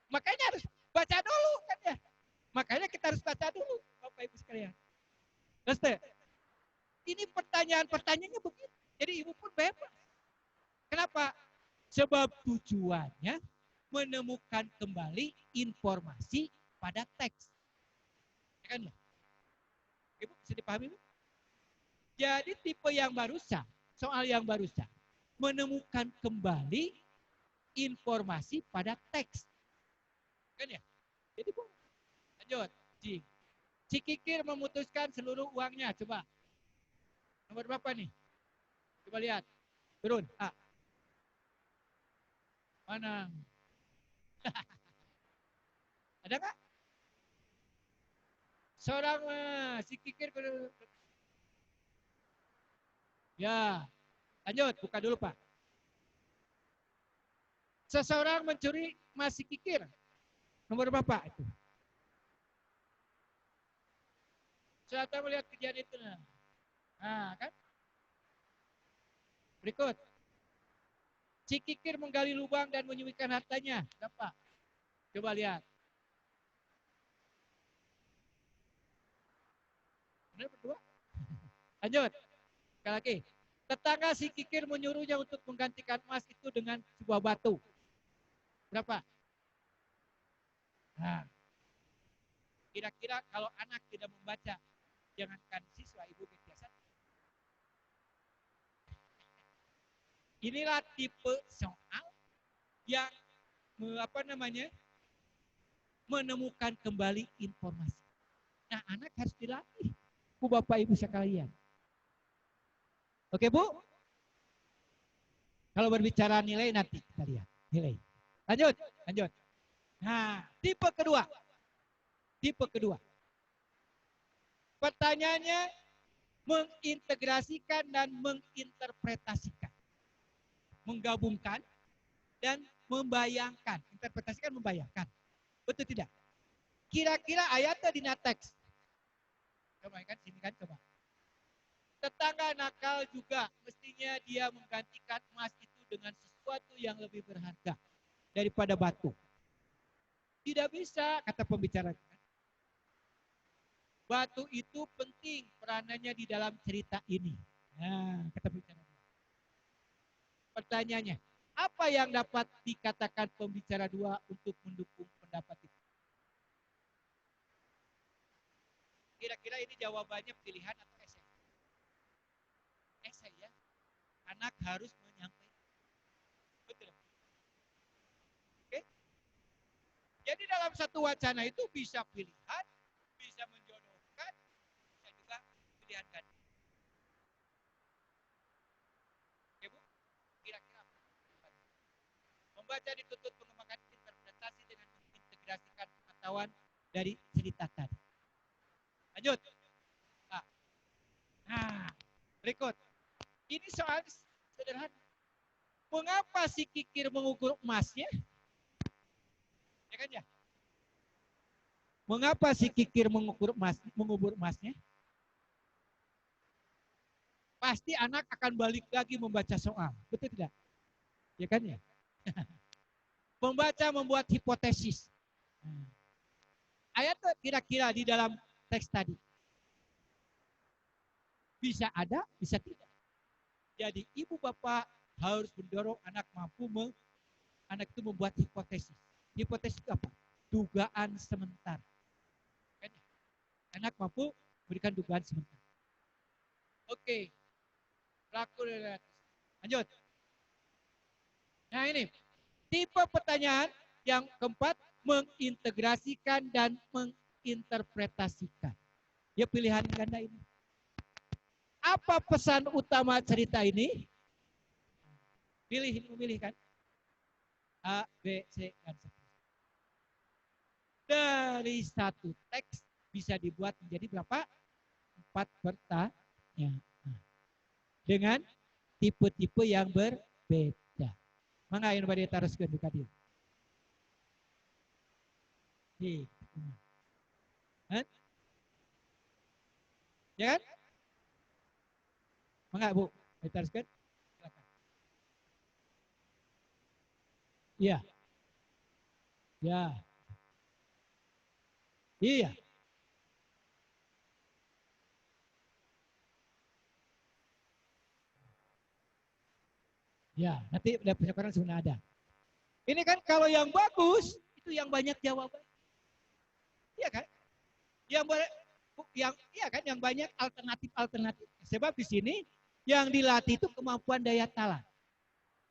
Makanya harus baca dulu kan ya. Makanya kita harus baca dulu, Bapak Ibu sekalian. Terus ini pertanyaannya begitu. Jadi Ibu pun bebas. Kenapa? Sebab tujuannya menemukan kembali informasi pada teks. Ya kan? Ibu bisa dipahami? Jadi tipe yang barusan, soal yang barusan, menemukan kembali informasi pada teks. Kan ya? Jadi Bu, lanjut. Si Kikir memutuskan seluruh uangnya. Coba. Nomor berapa nih? Coba lihat. Turun. A. Mana? Ada nggak? Seorang si Kikir. Ya. Lanjut. Buka dulu Pak. Seseorang mencuri emas si Kikir. Nomor berapa itu? Saya melihat kejadian itu. Nah, kan? Berikut. Si Kikir menggali lubang dan menyembunyikan hartanya. Berapa? Coba lihat. Benar berdua? Lanjut. Sekali lagi. Tetangga si Kikir menyuruhnya untuk menggantikan emas itu dengan sebuah batu. Berapa? Nah, kira-kira kalau anak tidak membaca, jangankan siswa, ibu biasa. Inilah tipe soal yang menemukan kembali informasi. Nah, anak harus dilatih, Bu Bapak Ibu sekalian. Oke Bu? Kalau berbicara nilai nanti kita lihat nilai. Lanjut. Nah, tipe kedua. Pertanyaannya mengintegrasikan dan menginterpretasikan. Menggabungkan dan membayangkan. Interpretasikan, membayangkan. Betul tidak? Kira-kira ayatnya di teks. Coba kan sini kan coba. Tetangga nakal juga mestinya dia menggantikan emas itu dengan sesuatu yang lebih berharga daripada batu. Tidak bisa, kata pembicara. Batu itu penting peranannya di dalam cerita ini. Nah, kata pembicara. Pertanyaannya, apa yang dapat dikatakan pembicara dua untuk mendukung pendapat itu? Kira-kira ini jawabannya pilihan atau esai? Esai ya. Anak harus menyampaikan. Betul. Oke? Jadi dalam satu wacana itu bisa pilihan, bisa menjodohkan, bisa juga pilihan ganda. Oke Bu? Kira-kira apa? Membaca dituntut mengembangkan interpretasi dengan mengintegrasikan pengetahuan dari cerita tadi. Lanjut. Nah, berikut. Ini soal sederhana. Mengapa si Kikir mengukur emasnya? Ya kan ya? Mengapa si Kikir mengubur emasnya? Pasti anak akan balik lagi membaca soal. Betul tidak? Ya kan ya? Membaca membuat hipotesis. Ayat kira-kira di dalam teks tadi. Bisa ada, bisa tidak. Jadi ibu bapak harus mendorong anak anak itu membuat hipotesis. Hipotesis itu apa? Dugaan sementara. Anak mampu berikan dugaan sementara. Oke. Lanjut. Nah ini, tipe pertanyaan yang keempat, mengintegrasikan dan menginterpretasikan. Ya pilihan ganda ini. Apa pesan utama cerita ini? Memilih kan? A, B, C, dan seterusnya. Dari satu teks bisa dibuat menjadi berapa? 4 pertanyaan. Dengan tipe-tipe yang berbeda. Mangga yang bade taroskeun di kadieu. Hah? Ya kan? Mangga Bu, diteruskan. Silakan. Iya. Ya. Iya. Ya, nanti sekarang sudah ada. Ini kan kalau yang bagus itu yang banyak jawaban. Iya kan? Yang iya kan yang banyak alternatif. Sebab di sini yang dilatih itu kemampuan daya talang.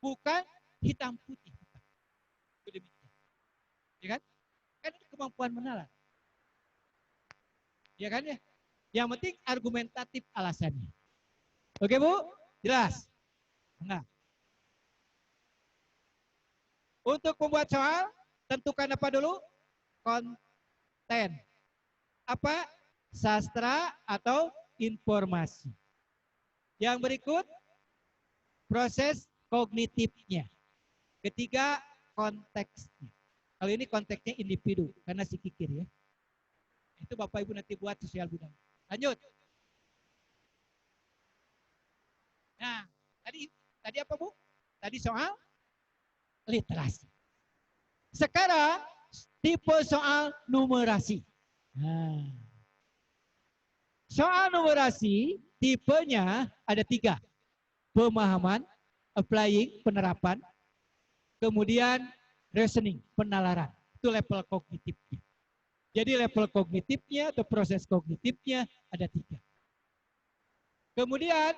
Bukan hitam putih. Ya kan? Kan itu kemampuan menalar. Ya kan ya? Yang penting argumentatif alasannya. Oke Bu? Jelas? Enggak. Untuk membuat soal, tentukan apa dulu? Konten. Apa? Sastra atau informasi. Yang berikut, proses kognitifnya. Ketiga, konteksnya. Kalau ini konteksnya individu, karena si kikir ya. Itu Bapak Ibu nanti buat sosial budaya. Lanjut. Nah, tadi apa Bu? Tadi soal literasi. Sekarang tipe soal numerasi. Nah, soal numerasi tipenya ada 3. Pemahaman, applying, penerapan. Kemudian reasoning, penalaran. Itu level kognitifnya. Jadi level kognitifnya atau proses kognitifnya ada 3. Kemudian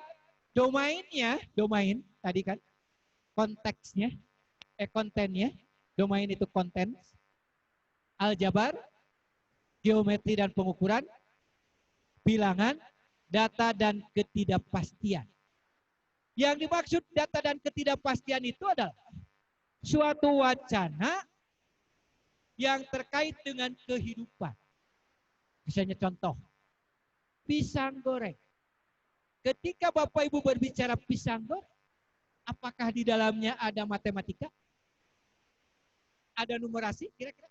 domain tadi kan konteksnya, kontennya, domain itu konten, aljabar, geometri dan pengukuran, bilangan, data dan ketidakpastian. Yang dimaksud data dan ketidakpastian itu adalah suatu wacana yang terkait dengan kehidupan. Misalnya contoh, pisang goreng. Ketika Bapak Ibu berbicara pisang goreng, apakah di dalamnya ada matematika? Ada numerasi kira-kira?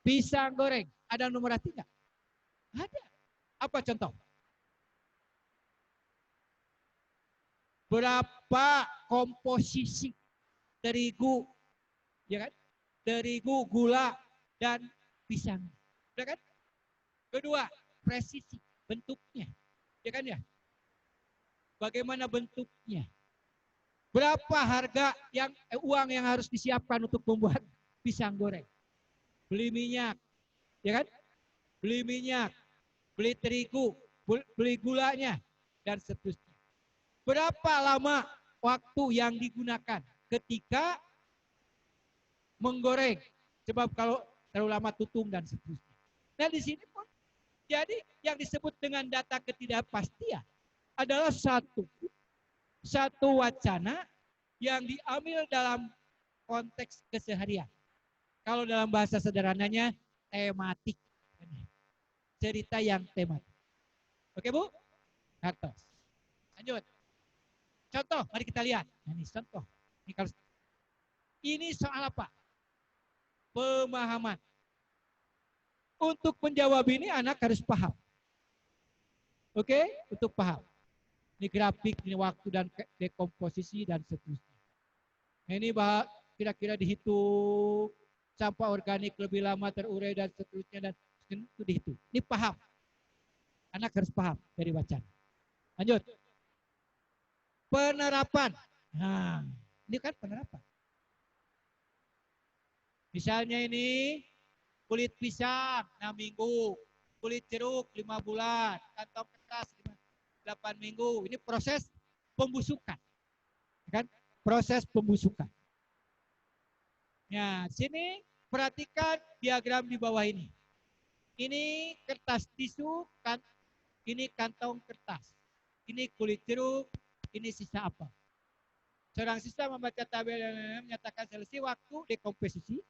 Pisang goreng, ada numerasi enggak? Ada. Apa contoh? Berapa komposisi terigu, ya kan? Terigu, gula, dan pisang. Ya kan? Kedua, presisi, bentuknya. Ya kan ya? Bagaimana bentuknya? Berapa harga uang yang harus disiapkan untuk membuat pisang goreng? Beli minyak, ya kan? Beli minyak, beli terigu, beli gulanya, dan seterusnya. Berapa lama waktu yang digunakan ketika menggoreng? Sebab kalau terlalu lama tutung dan seterusnya. Nah di sini pun jadi yang disebut dengan data ketidakpastian adalah satu wacana yang diambil dalam konteks keseharian. Kalau dalam bahasa sederhananya tematik. Cerita yang tematik. Oke Bu? Hartos. Lanjut. Contoh, mari kita lihat. Nah, ini contoh. Ini soal apa? Pemahaman. Untuk menjawab ini anak harus paham. Oke? Untuk paham. Ini grafik, ini waktu dan dekomposisi dan seterusnya. Nah, ini kira-kira dihitung sampah organik lebih lama terurai dan seterusnya dan itu dihitung. Ini paham. Anak harus paham dari wacana. Lanjut. Penerapan. Nah, ini kan penerapan. Misalnya ini kulit pisang 6 minggu, kulit jeruk 5 bulan, kantong kertas 8 minggu. Ini proses pembusukan. Kan? Proses pembusukan. Nah, sini perhatikan diagram di bawah ini. Ini kertas tisu, ini kantong kertas. Ini kulit jeruk, ini sisa apa? Seorang siswa membaca tabel dan menyatakan selesai waktu dekomposisi.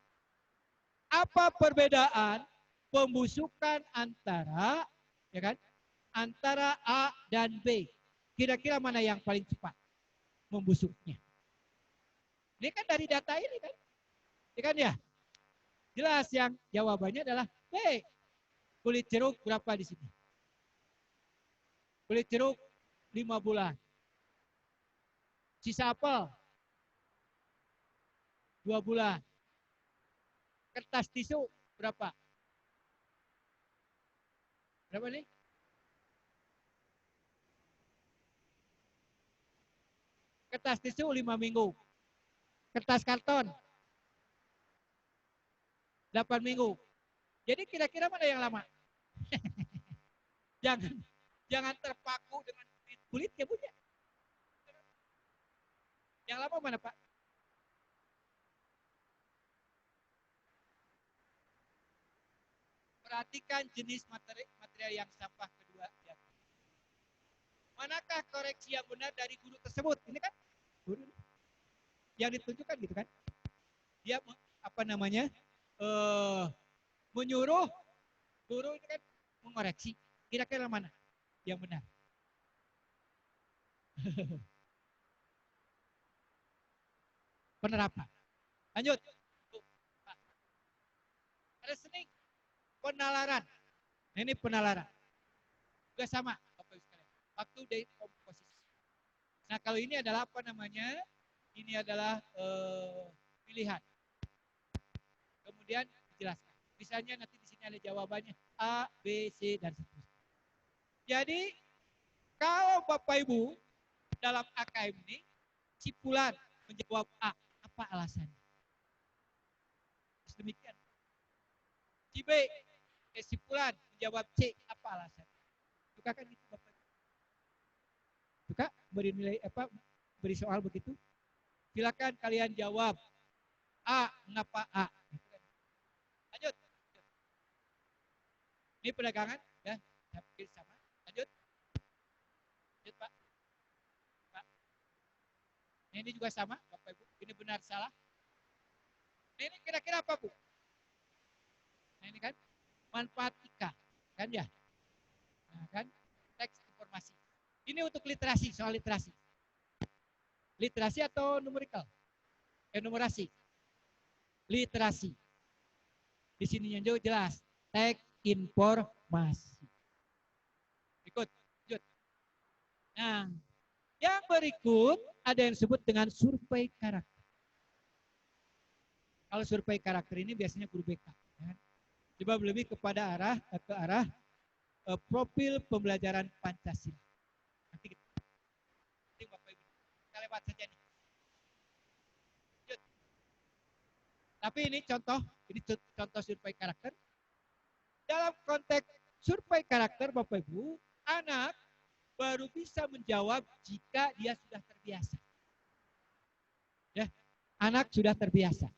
Apa perbedaan pembusukan antara, ya kan? Antara A dan B. Kira-kira mana yang paling cepat? membusuknya. Ini kan dari data ini kan. Ini kan ya. Jelas yang jawabannya adalah B. Kulit jeruk berapa di sini? Kulit jeruk 5 bulan. Sisa apel 2 bulan. Kertas tisu berapa? Berapa nih? Kertas tisu 5 minggu. Kertas karton 8 minggu. Jadi kira-kira mana yang lama? jangan jangan terpaku dengan kulit ya punya. Yang lama mana Pak? Perhatikan jenis material yang sampah kedua. Manakah koreksi yang benar dari guru tersebut? Ini kan guru yang ditunjukkan gitu kan? Dia apa namanya? Menyuruh guru ini kan mengoreksi. Kira-kira mana yang benar? Penerapan. Lanjut. Listening. Penalaran. Nah, ini penalaran. Juga sama. Waktu dekomposisi. Nah kalau ini adalah apa namanya? Ini adalah pilihan. Kemudian dijelaskan. Misalnya nanti di sini ada jawabannya A, B, C, dan seterusnya. Jadi kalau Bapak Ibu dalam AKM ini, si Fulan menjawab A, apa alasannya? Demikian. Si B, si Fulan menjawab C, apa alasannya? Suka kan gitu Bapak Ibu? Suka beri nilai apa? Beri soal begitu? Silakan kalian jawab A, mengapa A? Lanjut. Ini perdagangan, ya, saya pikir sama. Lanjut. Lanjut Pak. Pak. Ini juga sama, Bapak Ibu. Ini benar salah. Ini kira-kira apa Bu? Nah ini kan manfaat IKA, kan ya? Nah kan teks informasi. Ini untuk literasi, soal literasi. Literasi atau numerikal? Numerasi. Literasi. Di sini yang jelas teks informasi. Ikut, lanjut. Nah, yang berikut ada yang disebut dengan survei karakter. Kalau survei karakter ini biasanya guru BK. Ya. Coba lebih kepada ke arah profil pembelajaran Pancasila. Nanti Bapak Ibu kita lewat saja nih. Lanjut. Tapi ini contoh survei karakter. Dalam konteks survei karakter Bapak Ibu, anak baru bisa menjawab jika dia sudah terbiasa. Ya, anak sudah terbiasa.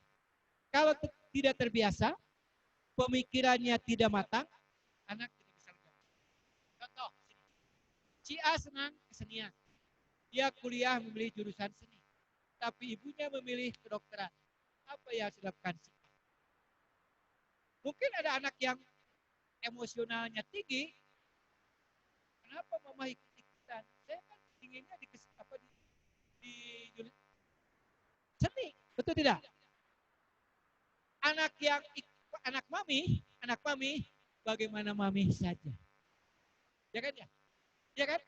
Kalau tidak terbiasa, pemikirannya tidak matang, anak tidak bisa menjawab. Contoh, si A senang kesenian. Dia kuliah memilih jurusan seni. Tapi ibunya memilih kedokteran. Apa yang harus dilakukan si A? Mungkin ada anak yang emosionalnya tinggi. Kenapa mama ikut-ikutan? Saya kan inginnya di seni. Betul tidak? Anak mami, bagaimana mami saja. Ya kan ya? Ya kan?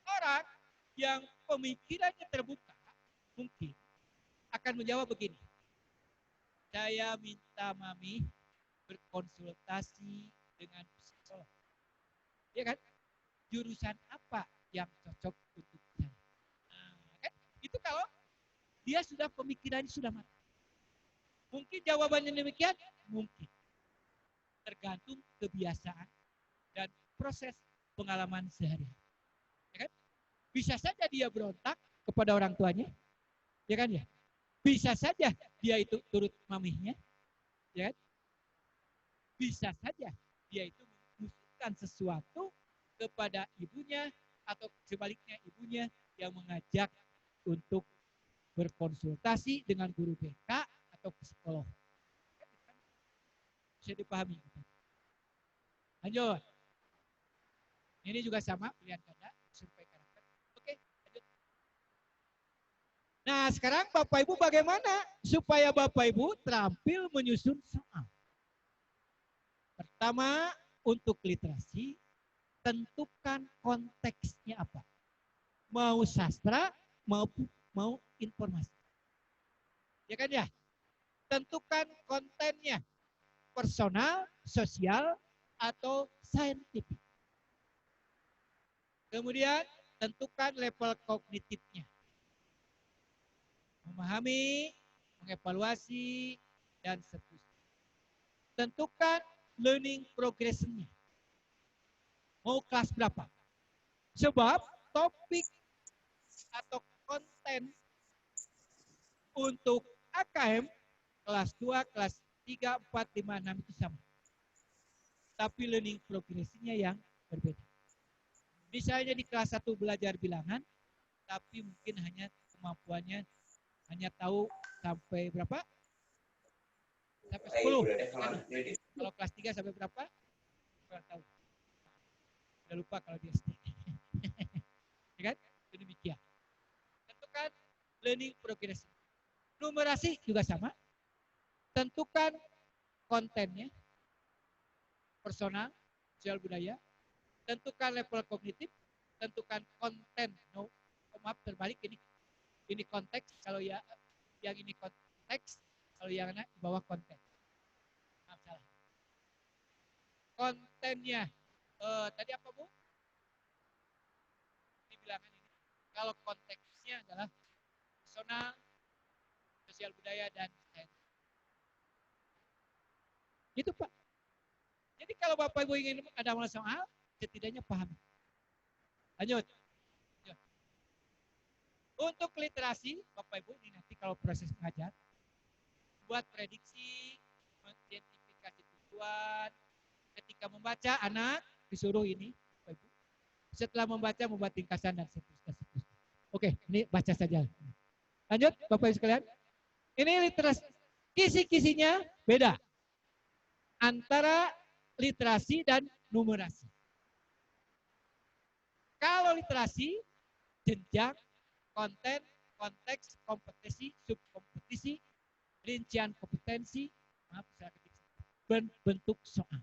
Orang yang pemikirannya terbuka mungkin akan menjawab begini. Saya minta mami berkonsultasi dengan psikolog. Ya kan? Jurusan apa yang cocok untuk saya? Nah, kan? Itu kalau dia sudah pemikirannya sudah matang. Mungkin jawabannya demikian? Mungkin. Tergantung kebiasaan dan proses pengalaman sehari-hari. Ya kan? Bisa saja dia berontak kepada orang tuanya. Ya kan ya? Bisa saja dia itu turut mamihnya. Ya kan? Bisa saja dia itu mengusulkan sesuatu kepada ibunya atau sebaliknya ibunya yang mengajak untuk berkonsultasi dengan guru BK atau psikolog. Bisa dipahami. Lanjut. Ini juga sama pilihan ganda survei karakter. Oke, lanjut. Nah, sekarang Bapak Ibu bagaimana supaya Bapak Ibu terampil menyusun soal? Pertama, untuk literasi, tentukan konteksnya apa. Mau sastra, mau informasi. Ya kan ya? Tentukan kontennya, personal, sosial, atau saintifik. Kemudian, tentukan level kognitifnya. Memahami, mengevaluasi, dan seterusnya. Tentukan learning progression-nya. Mau kelas berapa? Sebab topik atau konten untuk AKM kelas 2, kelas 3, 4, 5, 6 itu sama. Tapi learning progression-nya yang berbeda. Misalnya di kelas 1 belajar bilangan, tapi mungkin hanya kemampuannya hanya tahu sampai berapa? Sampai 10. Kalau kelas 3 sampai berapa? Kurang tahu. Udah lupa kalau di SD. Ya kan? Itu demikian. Tentukan learning progression. Numerasi juga sama. Tentukan kontennya, personal, sosial budaya. Tentukan level kognitif. Tentukan konten. No, maaf terbalik ini. Ini konteks. Kalau ya yang ini konteks, kalau yang di bawah konten. Maaf salah. Kontennya. Tadi apa Bu? Ini bilangan ini. Kalau konteksnya adalah personal, sosial budaya, dan sains. Itu Pak. Jadi kalau Bapak Ibu ingin ada soal, setidaknya paham. Lanjut. Untuk literasi, Bapak Ibu ini nanti kalau proses mengajar, buat prediksi, mengidentifikasi tujuan, ketika membaca anak disuruh ini, Bapak Ibu. Setelah membaca membuat ringkasan dan seterusnya. Oke, ini baca saja. Lanjut, Bapak Ibu sekalian. Ini literasi, kisi-kisinya beda antara literasi dan numerasi. Kalau literasi, jenjang, konten, konteks, kompetisi, subkompetisi, rincian kompetensi, maaf saya ketik, bentuk soal.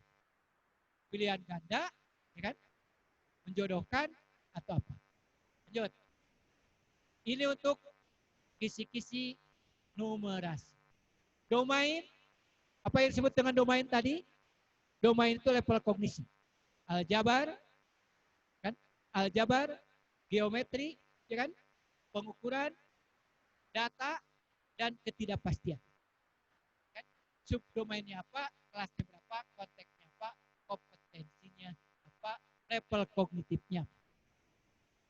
Pilihan ganda, ya kan? Menjodohkan atau apa? Lanjut. Ini untuk kisi-kisi numerasi. Domain, apa yang disebut dengan domain tadi? Domain itu level kognisi. Aljabar, kan? Aljabar, geometri, ya kan? Pengukuran, data, dan ketidakpastian. Kan? Subdomainnya apa? Kelasnya berapa? Konteksnya apa? Kompetensinya apa? Level kognitifnya.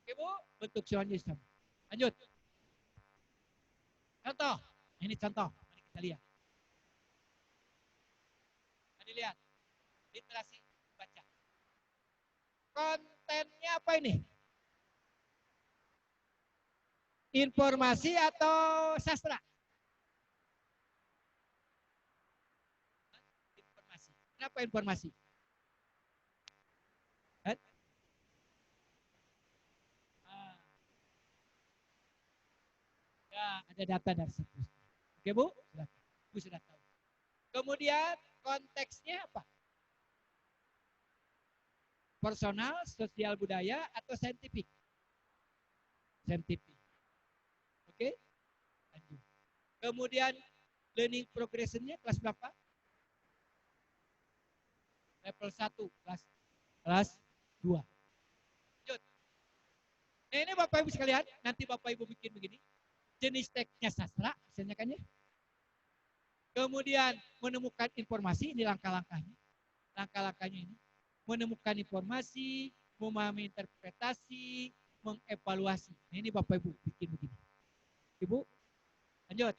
Oke Bu, bentuk soalnya sama. Lanjut. Contoh. Ini contoh. Mari kita lihat. Mari lihat. Literasi baca. Kontennya apa ini? Informasi atau sastra? Informasi. Kenapa informasi? Ya, ada data dan seterusnya. Oke Bu? Silakan. Bu sudah tahu. Kemudian konteksnya apa? Personal, sosial budaya, atau saintifik? Saintifik. Oke? Lanjut. Kemudian learning progression-nya kelas berapa? Level 1, kelas 2. Lanjut. Nah, ini Bapak Ibu sekalian, nanti Bapak Ibu bikin begini. Jenis teksnya sastra, misalnya kan ya. Kemudian menemukan informasi, ini langkah-langkahnya. Langkah-langkahnya ini. Menemukan informasi, memahami interpretasi, mengevaluasi. Nah, ini Bapak Ibu bikin begini. Ibu, lanjut.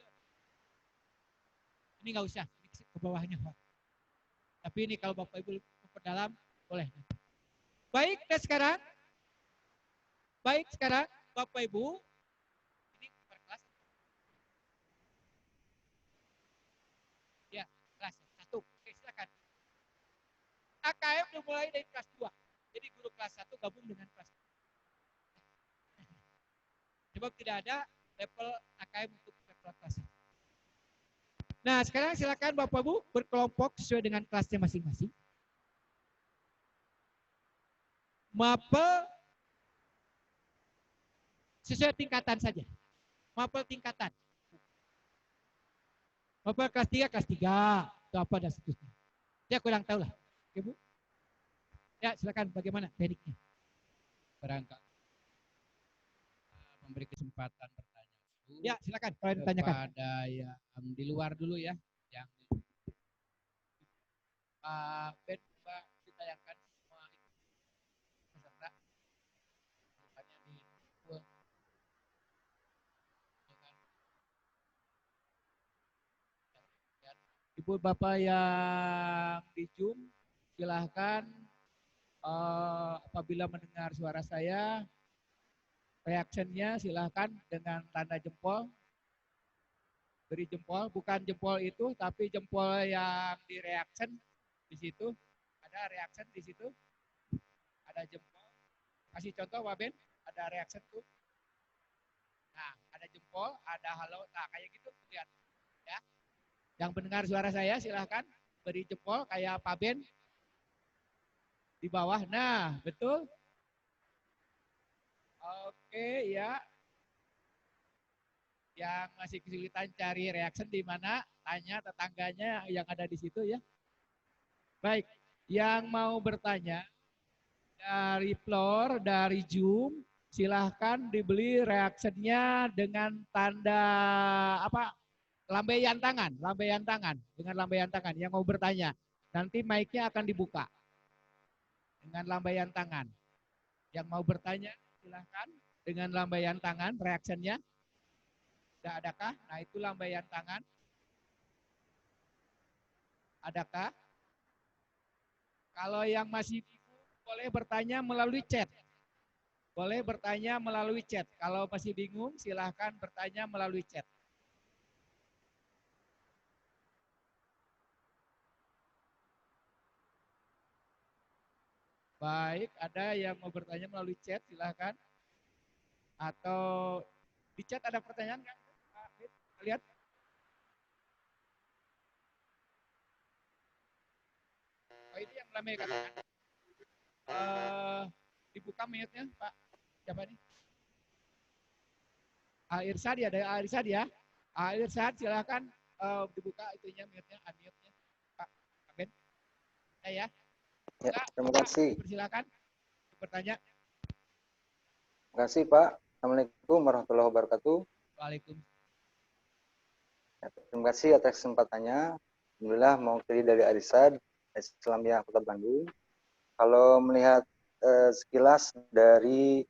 Ini nggak usah, ini ke bawahnya. Tapi ini kalau Bapak Ibu memperdalam, boleh. Baik, dan sekarang, Bapak Ibu, ini per kelas. Ya, kelas 1. Oke, silakan. AKM dimulai dari kelas 2. Jadi guru kelas 1 gabung dengan kelas 2. Sebab tidak ada level AKM untuk eksploitasi. Nah, sekarang silakan Bapak Ibu berkelompok sesuai dengan kelasnya masing-masing. Mapel sesuai tingkatan saja. Mapel tingkatan. Mapel kelas 3, kelas 3. Atau apa dan seterusnya. Saya kurang tahu lah. Oke, Bu. Ya, silakan bagaimana tekniknya. Barangkali memberi kesempatan bertanya dulu. Ya, silakan kalau ditanyakan. Kepada yang di luar dulu ya. Yang Ben, Mbak ditayangkan semua peserta. Bukannya di full. Ibu Bapak yang di Zoom, silahkan apabila mendengar suara saya, reactionnya silahkan dengan tanda jempol. Beri jempol, bukan jempol itu, tapi jempol yang di reaction di situ. Ada reaction di situ, ada jempol. Kasih contoh, Pak Ben, ada reaction tuh. Nah, ada jempol, ada halo, nah kayak gitu lihat ya. Yang mendengar suara saya silahkan beri jempol kayak Pak Ben di bawah. Nah, betul. Oke, ya. Yang masih kesulitan cari reaction di mana, tanya tetangganya yang ada di situ ya. Baik, yang mau bertanya dari floor, dari Zoom, silahkan dibeli reactionnya dengan tanda apa? Lambaian tangan, dengan lambaian tangan yang mau bertanya. Nanti mic-nya akan dibuka dengan lambaian tangan. Yang mau bertanya silahkan dengan lambaian tangan reactionnya. Tidak adakah? Nah itu lambaian tangan. Adakah? Kalau yang masih bingung boleh bertanya melalui chat. Boleh bertanya melalui chat. Kalau masih bingung silahkan bertanya melalui chat. Baik, ada yang mau bertanya melalui chat, silahkan. Atau di chat ada pertanyaan kan? Lihat. Oh ini yang ramai katakan. Dibuka mute-nya, Pak. Siapa nih? Irsad ya, ada Irsad ya. Irsad silahkan dibuka itunya mute-nya, unmute-nya. Pak Ben. Ya. Ya, terima kasih. Silakan bertanya. Terima kasih Pak. Assalamualaikum warahmatullahi wabarakatuh. Waalaikumsalam. Ya, terima kasih atas kesempatannya. Alhamdulillah mewakili dari Arisad, Islamiyah Kota Bandung. Kalau melihat sekilas dari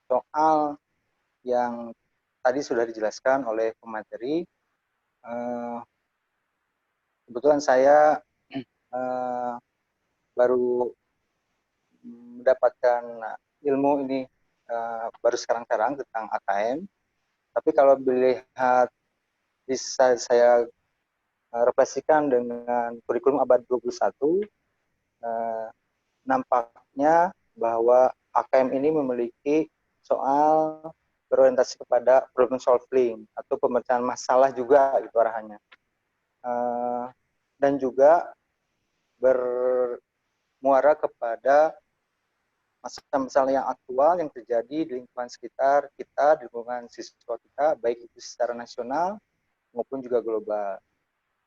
soal yang tadi sudah dijelaskan oleh pemateri, kebetulan saya baru mendapatkan ilmu ini baru sekarang-sekarang tentang AKM. Tapi kalau melihat bisa saya refleksikan dengan kurikulum abad 21, nampaknya bahwa AKM ini memiliki soal berorientasi kepada problem solving atau pemecahan masalah juga gitu arahannya. Dan juga bermuara kepada masalah-masalah yang aktual yang terjadi di lingkungan sekitar kita, di lingkungan siswa kita, baik itu secara nasional maupun juga global.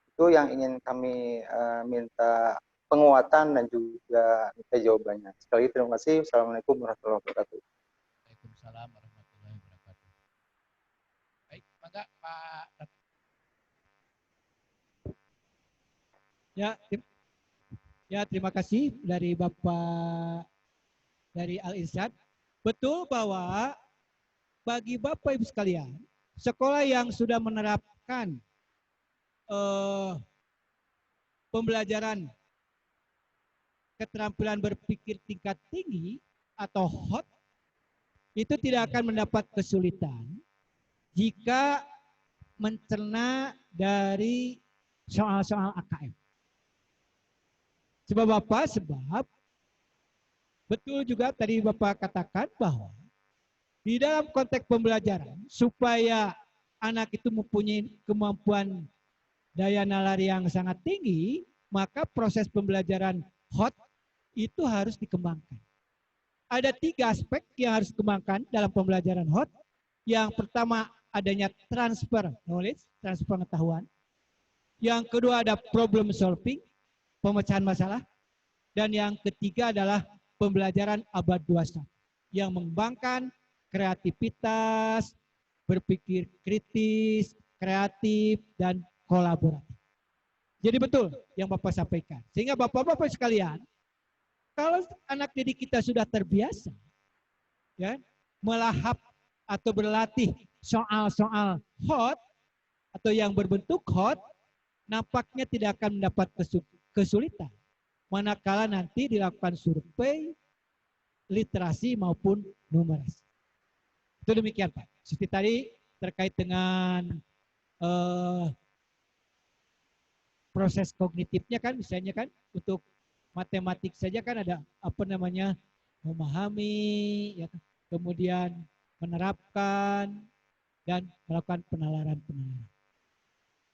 Itu yang ingin kami minta penguatan dan juga minta jawabannya. Sekali lagi terima kasih. Assalamualaikum warahmatullahi wabarakatuh. Waalaikumsalam warahmatullahi wabarakatuh. Baik, maka Pak. Ya, terima kasih dari Bapak dari Al-Irsyad. Betul bahwa bagi Bapak Ibu sekalian, sekolah yang sudah menerapkan pembelajaran keterampilan berpikir tingkat tinggi atau HOT itu tidak akan mendapat kesulitan jika mencerna dari soal-soal AKM. Sebab apa? Sebab betul juga tadi Bapak katakan bahwa Di dalam konteks pembelajaran, supaya anak itu mempunyai kemampuan daya nalar yang sangat tinggi, maka proses pembelajaran hot itu harus dikembangkan. Ada 3 aspek yang harus dikembangkan dalam pembelajaran hot. Yang pertama adanya transfer knowledge, transfer pengetahuan. Yang kedua ada problem solving, pemecahan masalah. Dan yang ketiga adalah pembelajaran abad 21 yang mengembangkan kreativitas, berpikir kritis, kreatif, dan kolaboratif. Jadi betul yang Bapak sampaikan. Sehingga Bapak-Bapak sekalian, kalau anak didik kita sudah terbiasa ya, melahap atau berlatih soal-soal hot atau yang berbentuk hot, nampaknya tidak akan mendapat kesulitan. Manakala nanti dilakukan survei, literasi maupun numerasi. Itu demikian Pak. Seperti tadi terkait dengan proses kognitifnya kan, misalnya kan untuk matematik saja kan ada apa namanya memahami, ya, kemudian menerapkan dan melakukan penalaran-penalaran.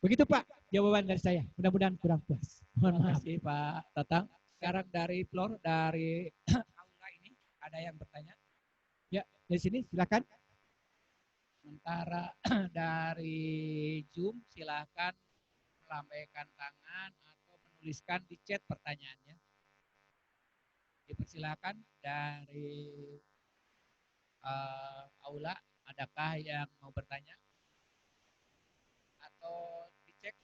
Begitu Pak jawaban dari saya. Mudah-mudahan kurang puas. Mohon Terima maaf. kasih Pak Tatang. Sekarang dari floor, dari aula ini ada yang bertanya. Ya, dari sini silakan. Sementara dari Zoom silakan melambaikan tangan atau menuliskan di chat pertanyaannya. Dipersilakan dari aula, adakah yang mau bertanya? Atau dicek?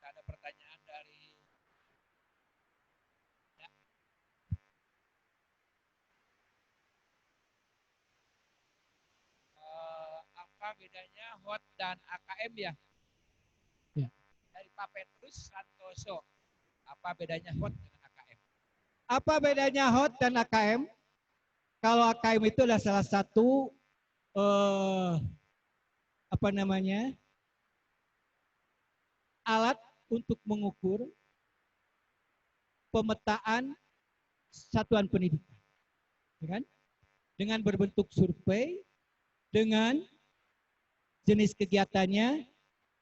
Ada pertanyaan dari ya. Apa bedanya HOT dan AKM ya? Ya. Dari Pak Petrus Santoso. Apa bedanya HOT dengan AKM? Apa bedanya HOT dan AKM? Kalau AKM itu adalah salah satu apa namanya alat untuk mengukur pemetaan satuan pendidikan, ya kan? Dengan berbentuk survei, dengan jenis kegiatannya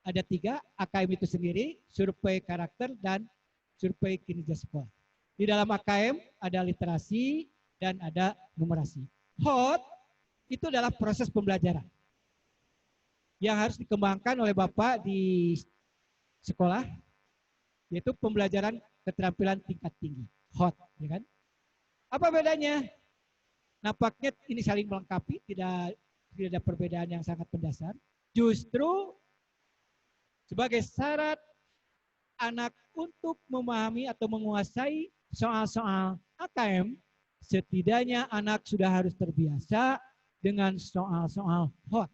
ada 3, AKM itu sendiri, survei karakter dan survei kinerja sekolah. Di dalam AKM ada literasi dan ada numerasi. HOT itu adalah proses pembelajaran yang harus dikembangkan oleh Bapak di sekolah, yaitu pembelajaran keterampilan tingkat tinggi, HOT, ya kan? Apa bedanya? Nampaknya ini saling melengkapi, tidak ada perbedaan yang sangat mendasar. Justru sebagai syarat anak untuk memahami atau menguasai soal-soal AKM, setidaknya anak sudah harus terbiasa dengan soal-soal HOT.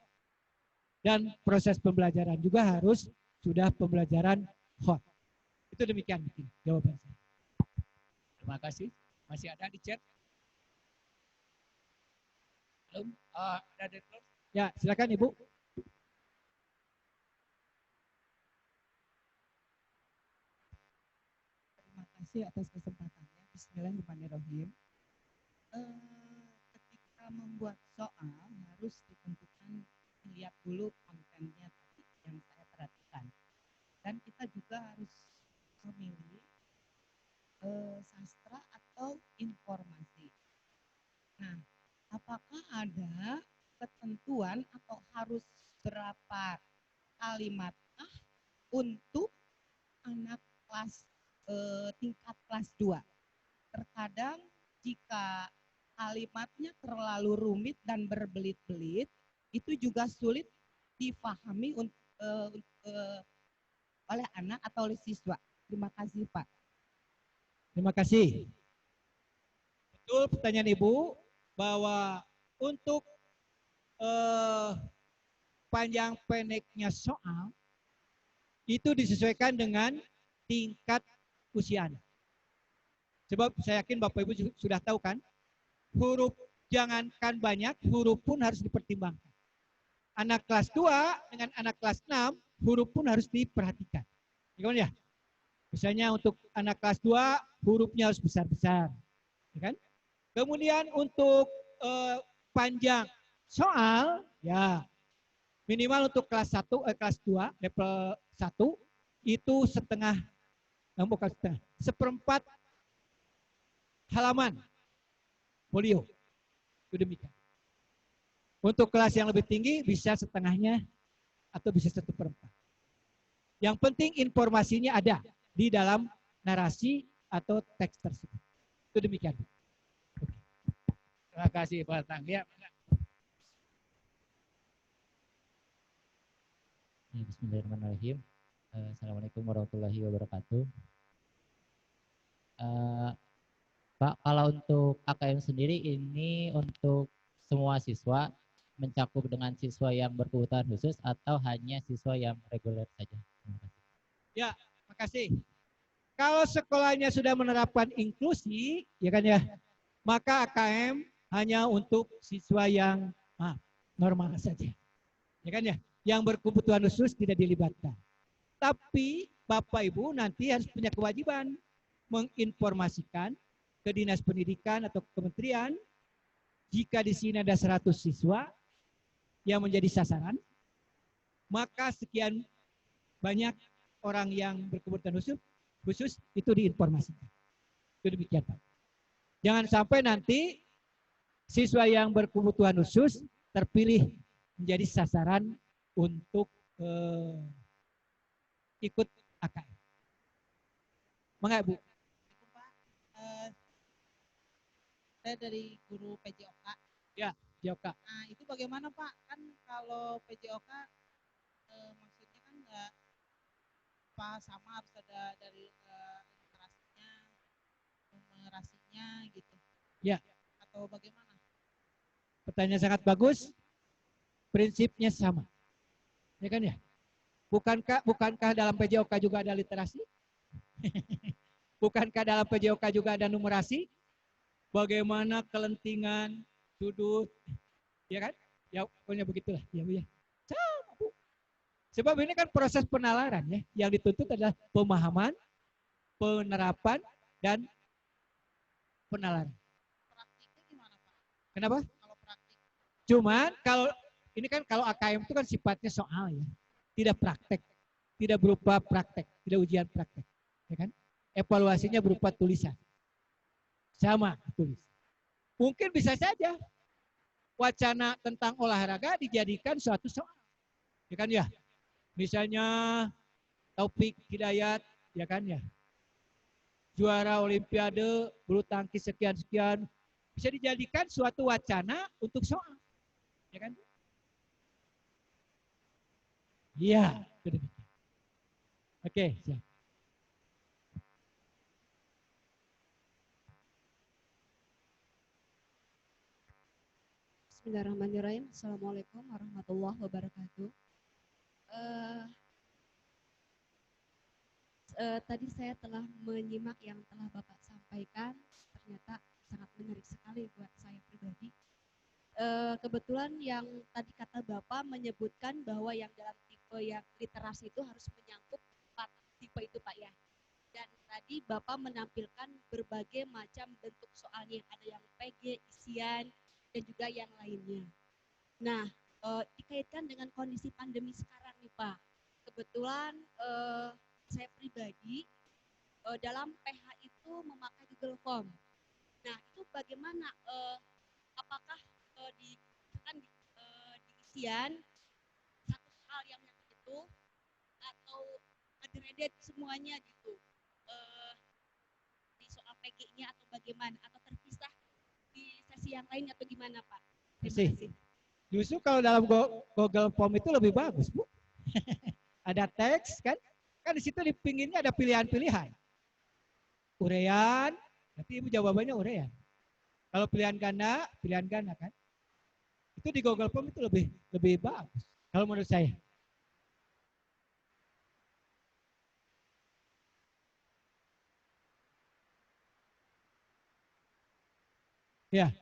Dan proses pembelajaran juga harus sudah pembelajaran HOT. Itu demikian jawaban saya. Terima kasih. Masih ada di chat? Belum? Ada di close? Ya, silakan Ibu. Terima kasih atas kesempatannya. Bismillahirrahmanirrahim. Ketika membuat soal harus ditentukan, dilihat dulu kontennya tadi yang saya perhatikan. Dan kita juga harus memilih sastra atau informasi. Nah, apakah ada ketentuan atau harus berapa kalimat untuk anak kelas tingkat kelas 2? Terkadang jika kalimatnya terlalu rumit dan berbelit-belit, itu juga sulit difahami oleh anak atau oleh siswa. Terima kasih Pak. Terima kasih. Betul pertanyaan Ibu bahwa untuk panjang pendeknya soal itu disesuaikan dengan tingkat usia anak. Sebab saya yakin Bapak Ibu sudah tahu kan, huruf jangankan banyak, huruf pun harus dipertimbangkan. Anak kelas 2 dengan anak kelas 6, huruf pun harus diperhatikan. Ya? Misalnya untuk anak kelas 2, hurufnya harus besar-besar. Ya kan? Kemudian untuk panjang soal ya minimal untuk kelas 1 kelas 2 level 1 itu setengah bukan setengah, seperempat halaman folio. Itu demikian. Untuk kelas yang lebih tinggi bisa setengahnya atau bisa 1/4. Yang penting informasinya ada di dalam narasi atau teks tersebut. Itu demikian. Terima kasih Pak Tang. Ya, Bismillahirrahmanirrahim. Assalamualaikum warahmatullahi wabarakatuh. Pak, kalau untuk AKM sendiri ini untuk semua siswa mencakup dengan siswa yang berkebutuhan khusus atau hanya siswa yang reguler saja? Terima kasih. Ya, makasih. Kalau sekolahnya sudah menerapkan inklusi, ya kan ya, maka AKM hanya untuk siswa yang normal saja. Ya kan ya, yang berkebutuhan khusus tidak dilibatkan. Tapi Bapak Ibu nanti harus punya kewajiban menginformasikan ke Dinas Pendidikan atau kementerian jika di sini ada 100 siswa yang menjadi sasaran, maka sekian banyak orang yang berkebutuhan khusus itu diinformasikan. Itu demikian Pak. Jangan sampai nanti siswa yang berkebutuhan khusus terpilih menjadi sasaran untuk ikut AKM. Mengapa Bu? Pak, saya dari guru PJOK. Ya, PJOK. Nah, itu bagaimana Pak? Kan kalau PJOK maksudnya kan nggak sama harus ada dari numerasinya gitu. Ya. Atau bagaimana? Pertanyaan sangat bagus. Prinsipnya sama. Ya kan ya? Bukankah dalam PJOK juga ada literasi? Bukankah dalam PJOK juga ada numerasi? Bagaimana kelentingan, sudut, ya kan? Ya pokoknya begitulah, ya Bu ya. Sama Bu. Sebab ini kan proses penalaran ya. Yang dituntut adalah pemahaman, penerapan, dan penalaran. Praktiknya gimana Pak? Kenapa? Kalau praktik. Cuman kalau ini kan kalau AKM itu kan sifatnya soal ya. Tidak praktek. Tidak berupa praktek, tidak ujian praktek. Ya kan? Evaluasinya berupa tulisan. Sama tulis. Mungkin bisa saja wacana tentang olahraga dijadikan suatu soal. Ya kan ya? Misalnya Taufik Hidayat, ya kan ya? Juara olimpiade bulu tangkis sekian-sekian bisa dijadikan suatu wacana untuk soal. Ya kan? Iya, oke, siap. Bismillahirrahmanirrahim. Assalamualaikum warahmatullahi wabarakatuh. Tadi saya telah menyimak yang telah Bapak sampaikan, ternyata sangat menarik sekali buat saya pribadi. Kebetulan yang tadi kata Bapak menyebutkan bahwa yang dalam tipe yang literasi itu harus menyangkut 4 tipe itu Pak ya. Dan tadi Bapak menampilkan berbagai macam bentuk soalnya, ada yang PG, isian, dan juga yang lainnya. Nah, dikaitkan dengan kondisi pandemi sekarang nih Pak. Kebetulan saya pribadi dalam PH itu memakai Google Form. Nah, itu bagaimana? Apakah di isian satu hal yang itu atau agregat semuanya gitu di soal PG-nya atau bagaimana atau terpisah di sesi yang lain atau gimana Pak? Terima kasih. Justru kalau dalam Google Form itu lebih bagus Bu. Ada teks kan? Kan di situ di pinggirnya ada pilihan-pilihan. Urean, nanti Ibu jawabannya urean. Kalau pilihan ganda kan? Itu di Google Form itu lebih bagus. Kalau menurut saya. Ya.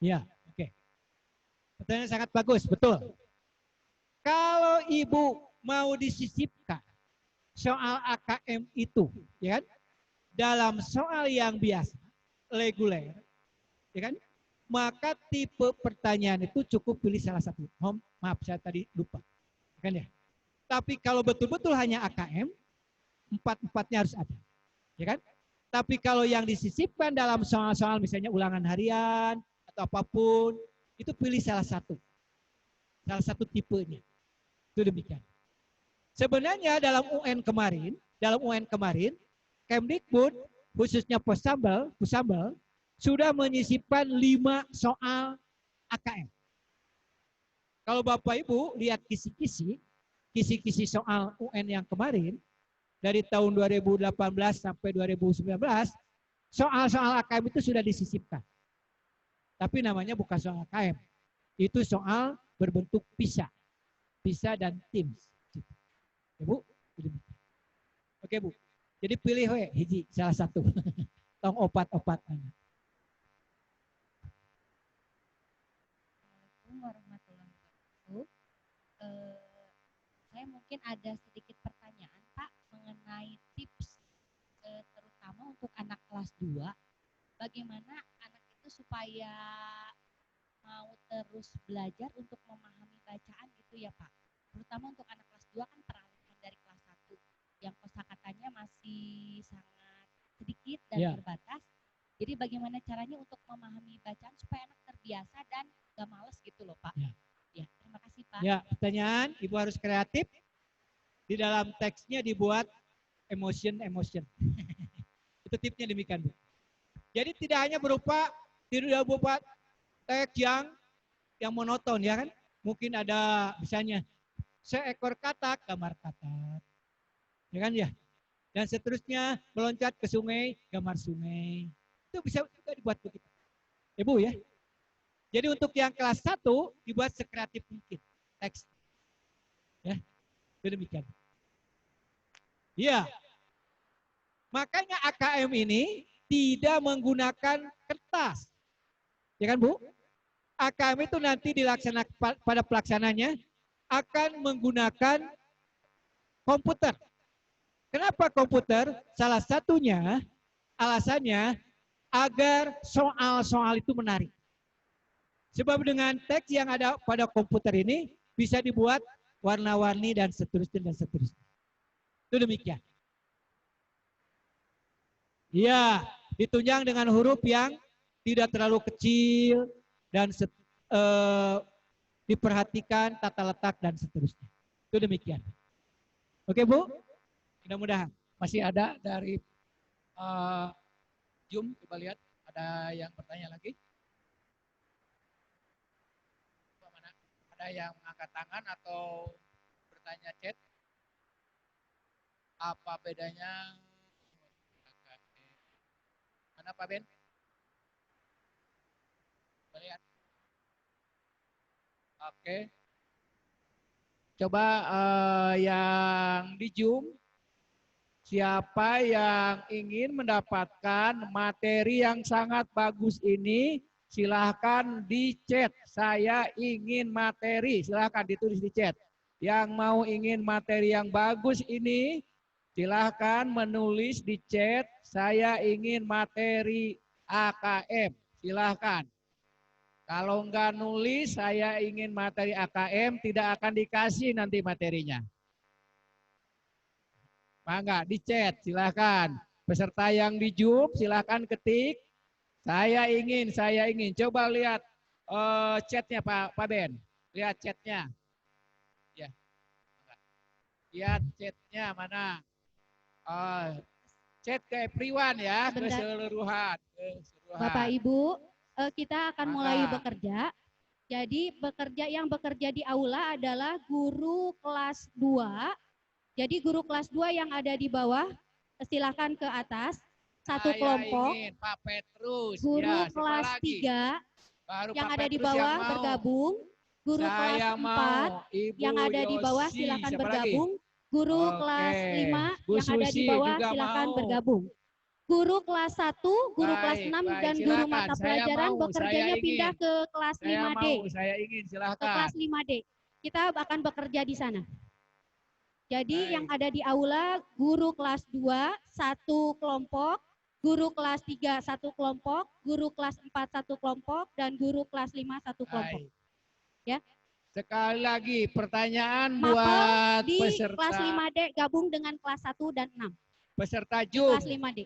Ya, oke. Pertanyaan sangat bagus, betul. Kalau Ibu mau disisipkan soal AKM itu, ya kan? Dalam soal yang biasa, reguler, ya kan? Maka tipe pertanyaan itu cukup pilih salah satu. Maaf, saya tadi lupa, kan ya? Tapi kalau betul-betul hanya AKM, empat-empatnya harus ada, ya kan? Tapi kalau yang disisipkan dalam soal-soal misalnya ulangan harian atau apapun, itu pilih salah satu tipenya. Itu demikian. Sebenarnya dalam UN kemarin, Kemdikbud khususnya Pusambel sudah menyisipkan 5 soal AKM. Kalau Bapak Ibu lihat kisi-kisi soal UN yang kemarin, dari tahun 2018 sampai 2019, soal-soal AKM itu sudah disisipkan. Tapi namanya bukan soal AKM. Itu soal berbentuk PISA dan TIMSS. Ya, Bu? Oke, Bu. Jadi pilih hiji salah satu. Tong opat-opat. Assalamualaikum warahmatullahi wabarakatuh. Saya mungkin ada sedikit pertanyaan, Pak, mengenai tips terutama untuk anak kelas 2. Bagaimana anak itu supaya mau terus belajar untuk memahami bacaan gitu ya, Pak. Terutama untuk anak kelas 2 kan peralihan dari kelas 1 yang kosakatanya masih sangat sedikit dan terbatas. Jadi bagaimana caranya untuk memahami bacaan supaya anak terbiasa dan gak males gitu loh, Pak. Ya, terima kasih, Pak. Ya, pertanyaan, Ibu harus kreatif. Di dalam teksnya dibuat emotion. Itu tipsnya demikian, Bu. Jadi tidak hanya berupa teks yang monoton, ya kan? Mungkin ada misalnya seekor katak, gambar katak. Ya kan ya? Dan seterusnya meloncat ke sungai, gambar sungai. Itu bisa juga dibuat begitu. Ibu ya. Jadi untuk yang kelas 1 dibuat sekreatif mungkin teks. Ya. Demikian. Iya. Makanya AKM ini tidak menggunakan kertas. Ya kan, Bu? AKM itu nanti dilaksanakan pada pelaksananya akan menggunakan komputer. Kenapa komputer? Salah satunya alasannya agar soal-soal itu menarik. Sebab dengan teks yang ada pada komputer ini bisa dibuat warna-warni dan seterusnya. Itu demikian. Ya, ditunjang dengan huruf yang tidak terlalu kecil dan diperhatikan tata letak dan seterusnya. Itu demikian. Oke, Bu? Mudah-mudahan. Masih ada dari Zoom, coba lihat. Ada yang bertanya lagi? Mana? Ada yang mengangkat tangan atau bertanya chat? Apa bedanya? Mana Pak Ben? Lihat. Oke. Coba yang di Zoom, siapa yang ingin mendapatkan materi yang sangat bagus ini, silahkan di chat. Saya ingin materi, silahkan ditulis di chat. Yang mau ingin materi yang bagus ini, silahkan menulis di chat. Saya ingin materi AKM, silahkan. Kalau enggak nulis, saya ingin materi AKM, tidak akan dikasih nanti materinya. Mangga di chat, silahkan. Peserta yang di Zoom, silahkan ketik. Saya ingin. Coba lihat chatnya Pak Ben. Lihat chatnya. Ya. Lihat chatnya mana. Chat ke everyone ya, keseluruhan. Bapak Ibu, kita akan mulai bekerja. Jadi yang bekerja di aula adalah guru kelas 2. Jadi guru kelas 2 yang ada di bawah, silahkan ke atas. Satu kelompok. Ingin, Pak Petrus. Guru ya, kelas 3 yang Pak ada Petrus di bawah yang bergabung. Guru kelas 4 yang ada di bawah silahkan bergabung. Guru kelas 5 yang ada di bawah silahkan bergabung. Guru kelas 1, guru kelas 6 dan guru mata pelajaran bekerjanya pindah ke kelas 5D. Saya ingin, silahkan. Ke kelas 5D. Kita akan bekerja di sana. Jadi yang ada di aula guru kelas 2 satu kelompok guru kelas 3 satu kelompok, guru kelas 4 satu kelompok, dan guru kelas 5 satu kelompok. Baik. Ya. Sekali lagi pertanyaan Mapel buat di peserta kelas 5D gabung dengan kelas 1 dan 6. peserta Di Zoom. kelas 5D.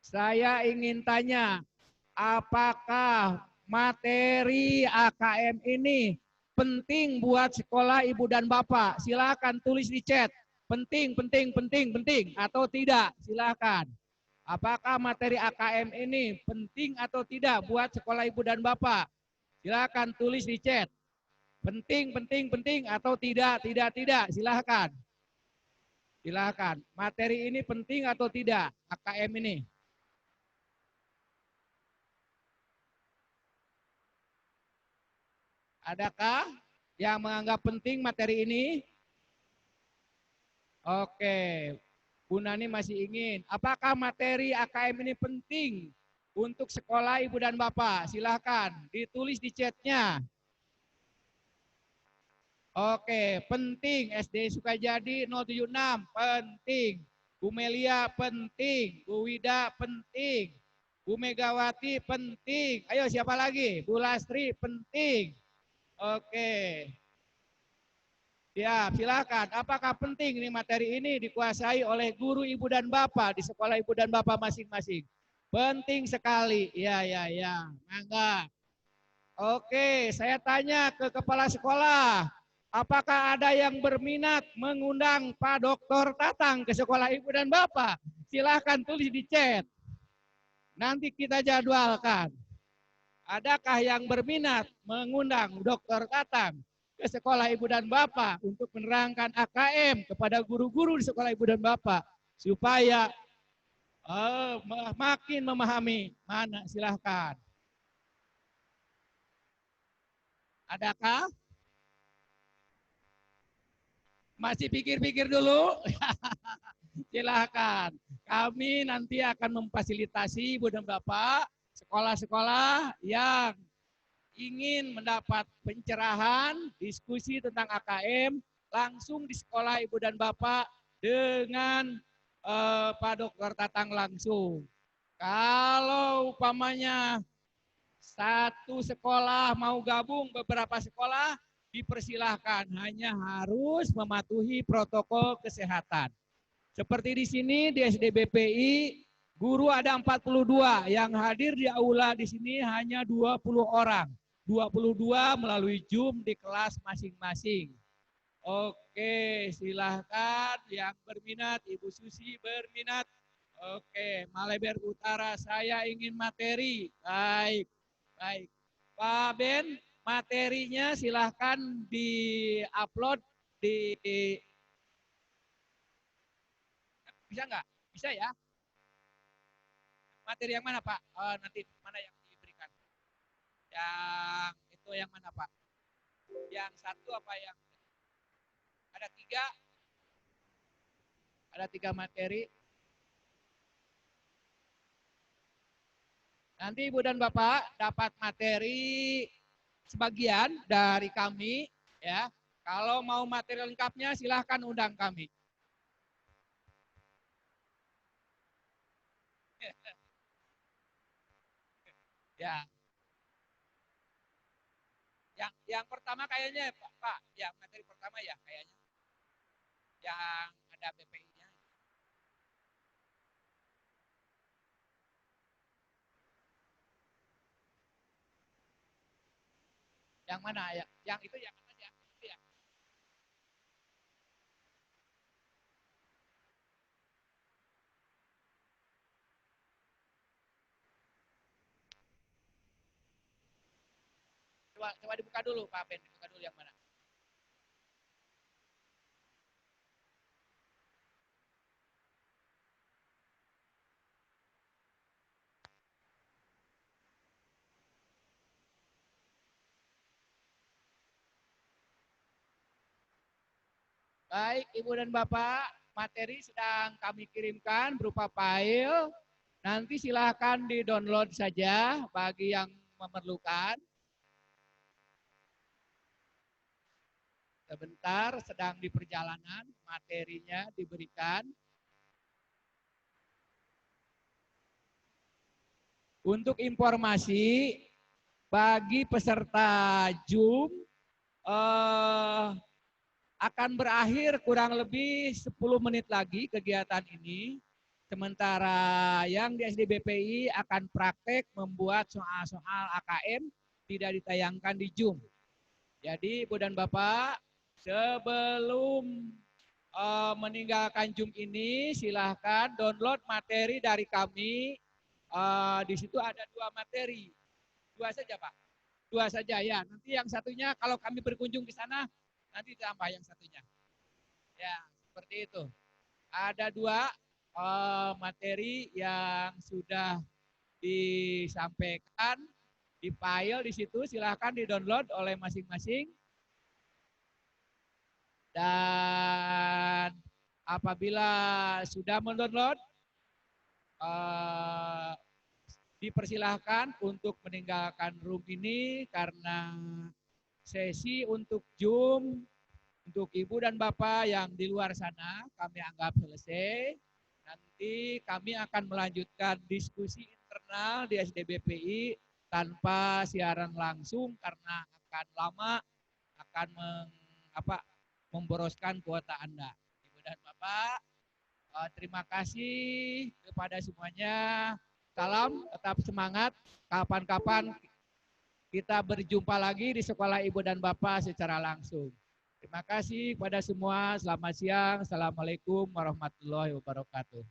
Saya ingin tanya, apakah materi AKM ini penting buat sekolah ibu dan bapak? Silakan tulis di chat. Penting, penting, penting, penting atau tidak? Silakan. Apakah materi AKM ini penting atau tidak buat sekolah ibu dan bapak? Silakan tulis di chat. Penting, penting, penting atau tidak, tidak, tidak. Silakan. Silakan. Materi ini penting atau tidak? AKM ini. Adakah yang menganggap penting materi ini? Oke, Bu Nani masih ingin. Apakah materi AKM ini penting untuk sekolah ibu dan bapak? Silahkan ditulis di chatnya. Oke, penting. SD Sukajadi 076, penting. Bu Melia penting. Bu Wida penting. Bu Megawati penting. Ayo siapa lagi? Bu Lastri penting. Oke. Ya, silakan. Apakah penting ini materi ini dikuasai oleh guru ibu dan bapak di sekolah ibu dan bapak masing-masing? Penting sekali. Ya, ya, ya. Mangga. Oke, saya tanya ke kepala sekolah. Apakah ada yang berminat mengundang Pak Dr. Tatang ke sekolah ibu dan bapak? Silahkan tulis di chat. Nanti kita jadwalkan. Adakah yang berminat mengundang Dr. Tatang ke sekolah ibu dan bapak untuk menerangkan AKM kepada guru-guru di sekolah ibu dan bapak supaya makin memahami? Mana? Silahkan. Adakah? Masih pikir-pikir dulu? Silahkan. Kami nanti akan memfasilitasi ibu dan bapak sekolah-sekolah yang ingin mendapat pencerahan, diskusi tentang AKM langsung di sekolah ibu dan bapak dengan Pak Dr. Tatang langsung. Kalau umpamanya satu sekolah mau gabung beberapa sekolah, dipersilahkan, hanya harus mematuhi protokol kesehatan. Seperti di sini di SDBPI, guru ada 42, yang hadir di aula di sini hanya 20 orang. 22 melalui Zoom di kelas masing-masing. Oke, silahkan yang berminat, Ibu Susi berminat. Oke, Maleber Utara, saya ingin materi. Baik, baik. Pak Ben, materinya silahkan di-upload di... Bisa nggak? Bisa ya? Materi yang mana Pak? Nanti mana yang diberikan? Yang itu yang mana Pak? Yang satu apa yang ada tiga? Ada 3 materi. Nanti Ibu dan Bapak dapat materi sebagian dari kami ya. Kalau mau materi lengkapnya silahkan undang kami. Ya. Yang pertama kayaknya Pak, ya materi pertama ya kayaknya. Yang ada BPI-nya. Yang mana ya? Yang itu yang mana ya? Itu ya. Coba dibuka dulu Pak Ben, dibuka dulu yang mana? Baik, Ibu dan Bapak, materi sedang kami kirimkan berupa file. Nanti silahkan di-download saja bagi yang memerlukan. Sebentar, sedang di perjalanan, materinya diberikan. Untuk informasi bagi peserta Zoom akan berakhir kurang lebih 10 menit lagi kegiatan ini. Sementara yang di SDBPI akan praktek membuat soal-soal AKM tidak ditayangkan di Zoom. Jadi Ibu dan Bapak, sebelum meninggalkan Zoom ini, silahkan download materi dari kami. Di situ ada 2 materi. 2 saja Pak? 2 saja ya. Nanti yang satunya kalau kami berkunjung ke sana, nanti tambah yang satunya. Ya, seperti itu. Ada 2 materi yang sudah disampaikan di file di situ, silahkan di-download oleh masing-masing. Dan apabila sudah mendownload, dipersilahkan untuk meninggalkan room ini karena sesi untuk Zoom untuk Ibu dan Bapak yang di luar sana kami anggap selesai. Nanti kami akan melanjutkan diskusi internal di SDBPI tanpa siaran langsung karena akan lama, akan memboroskan kuota Anda. Ibu dan Bapak, terima kasih kepada semuanya. Salam, tetap semangat. Kapan-kapan kita berjumpa lagi di sekolah Ibu dan Bapak secara langsung. Terima kasih kepada semua. Selamat siang. Assalamualaikum warahmatullahi wabarakatuh.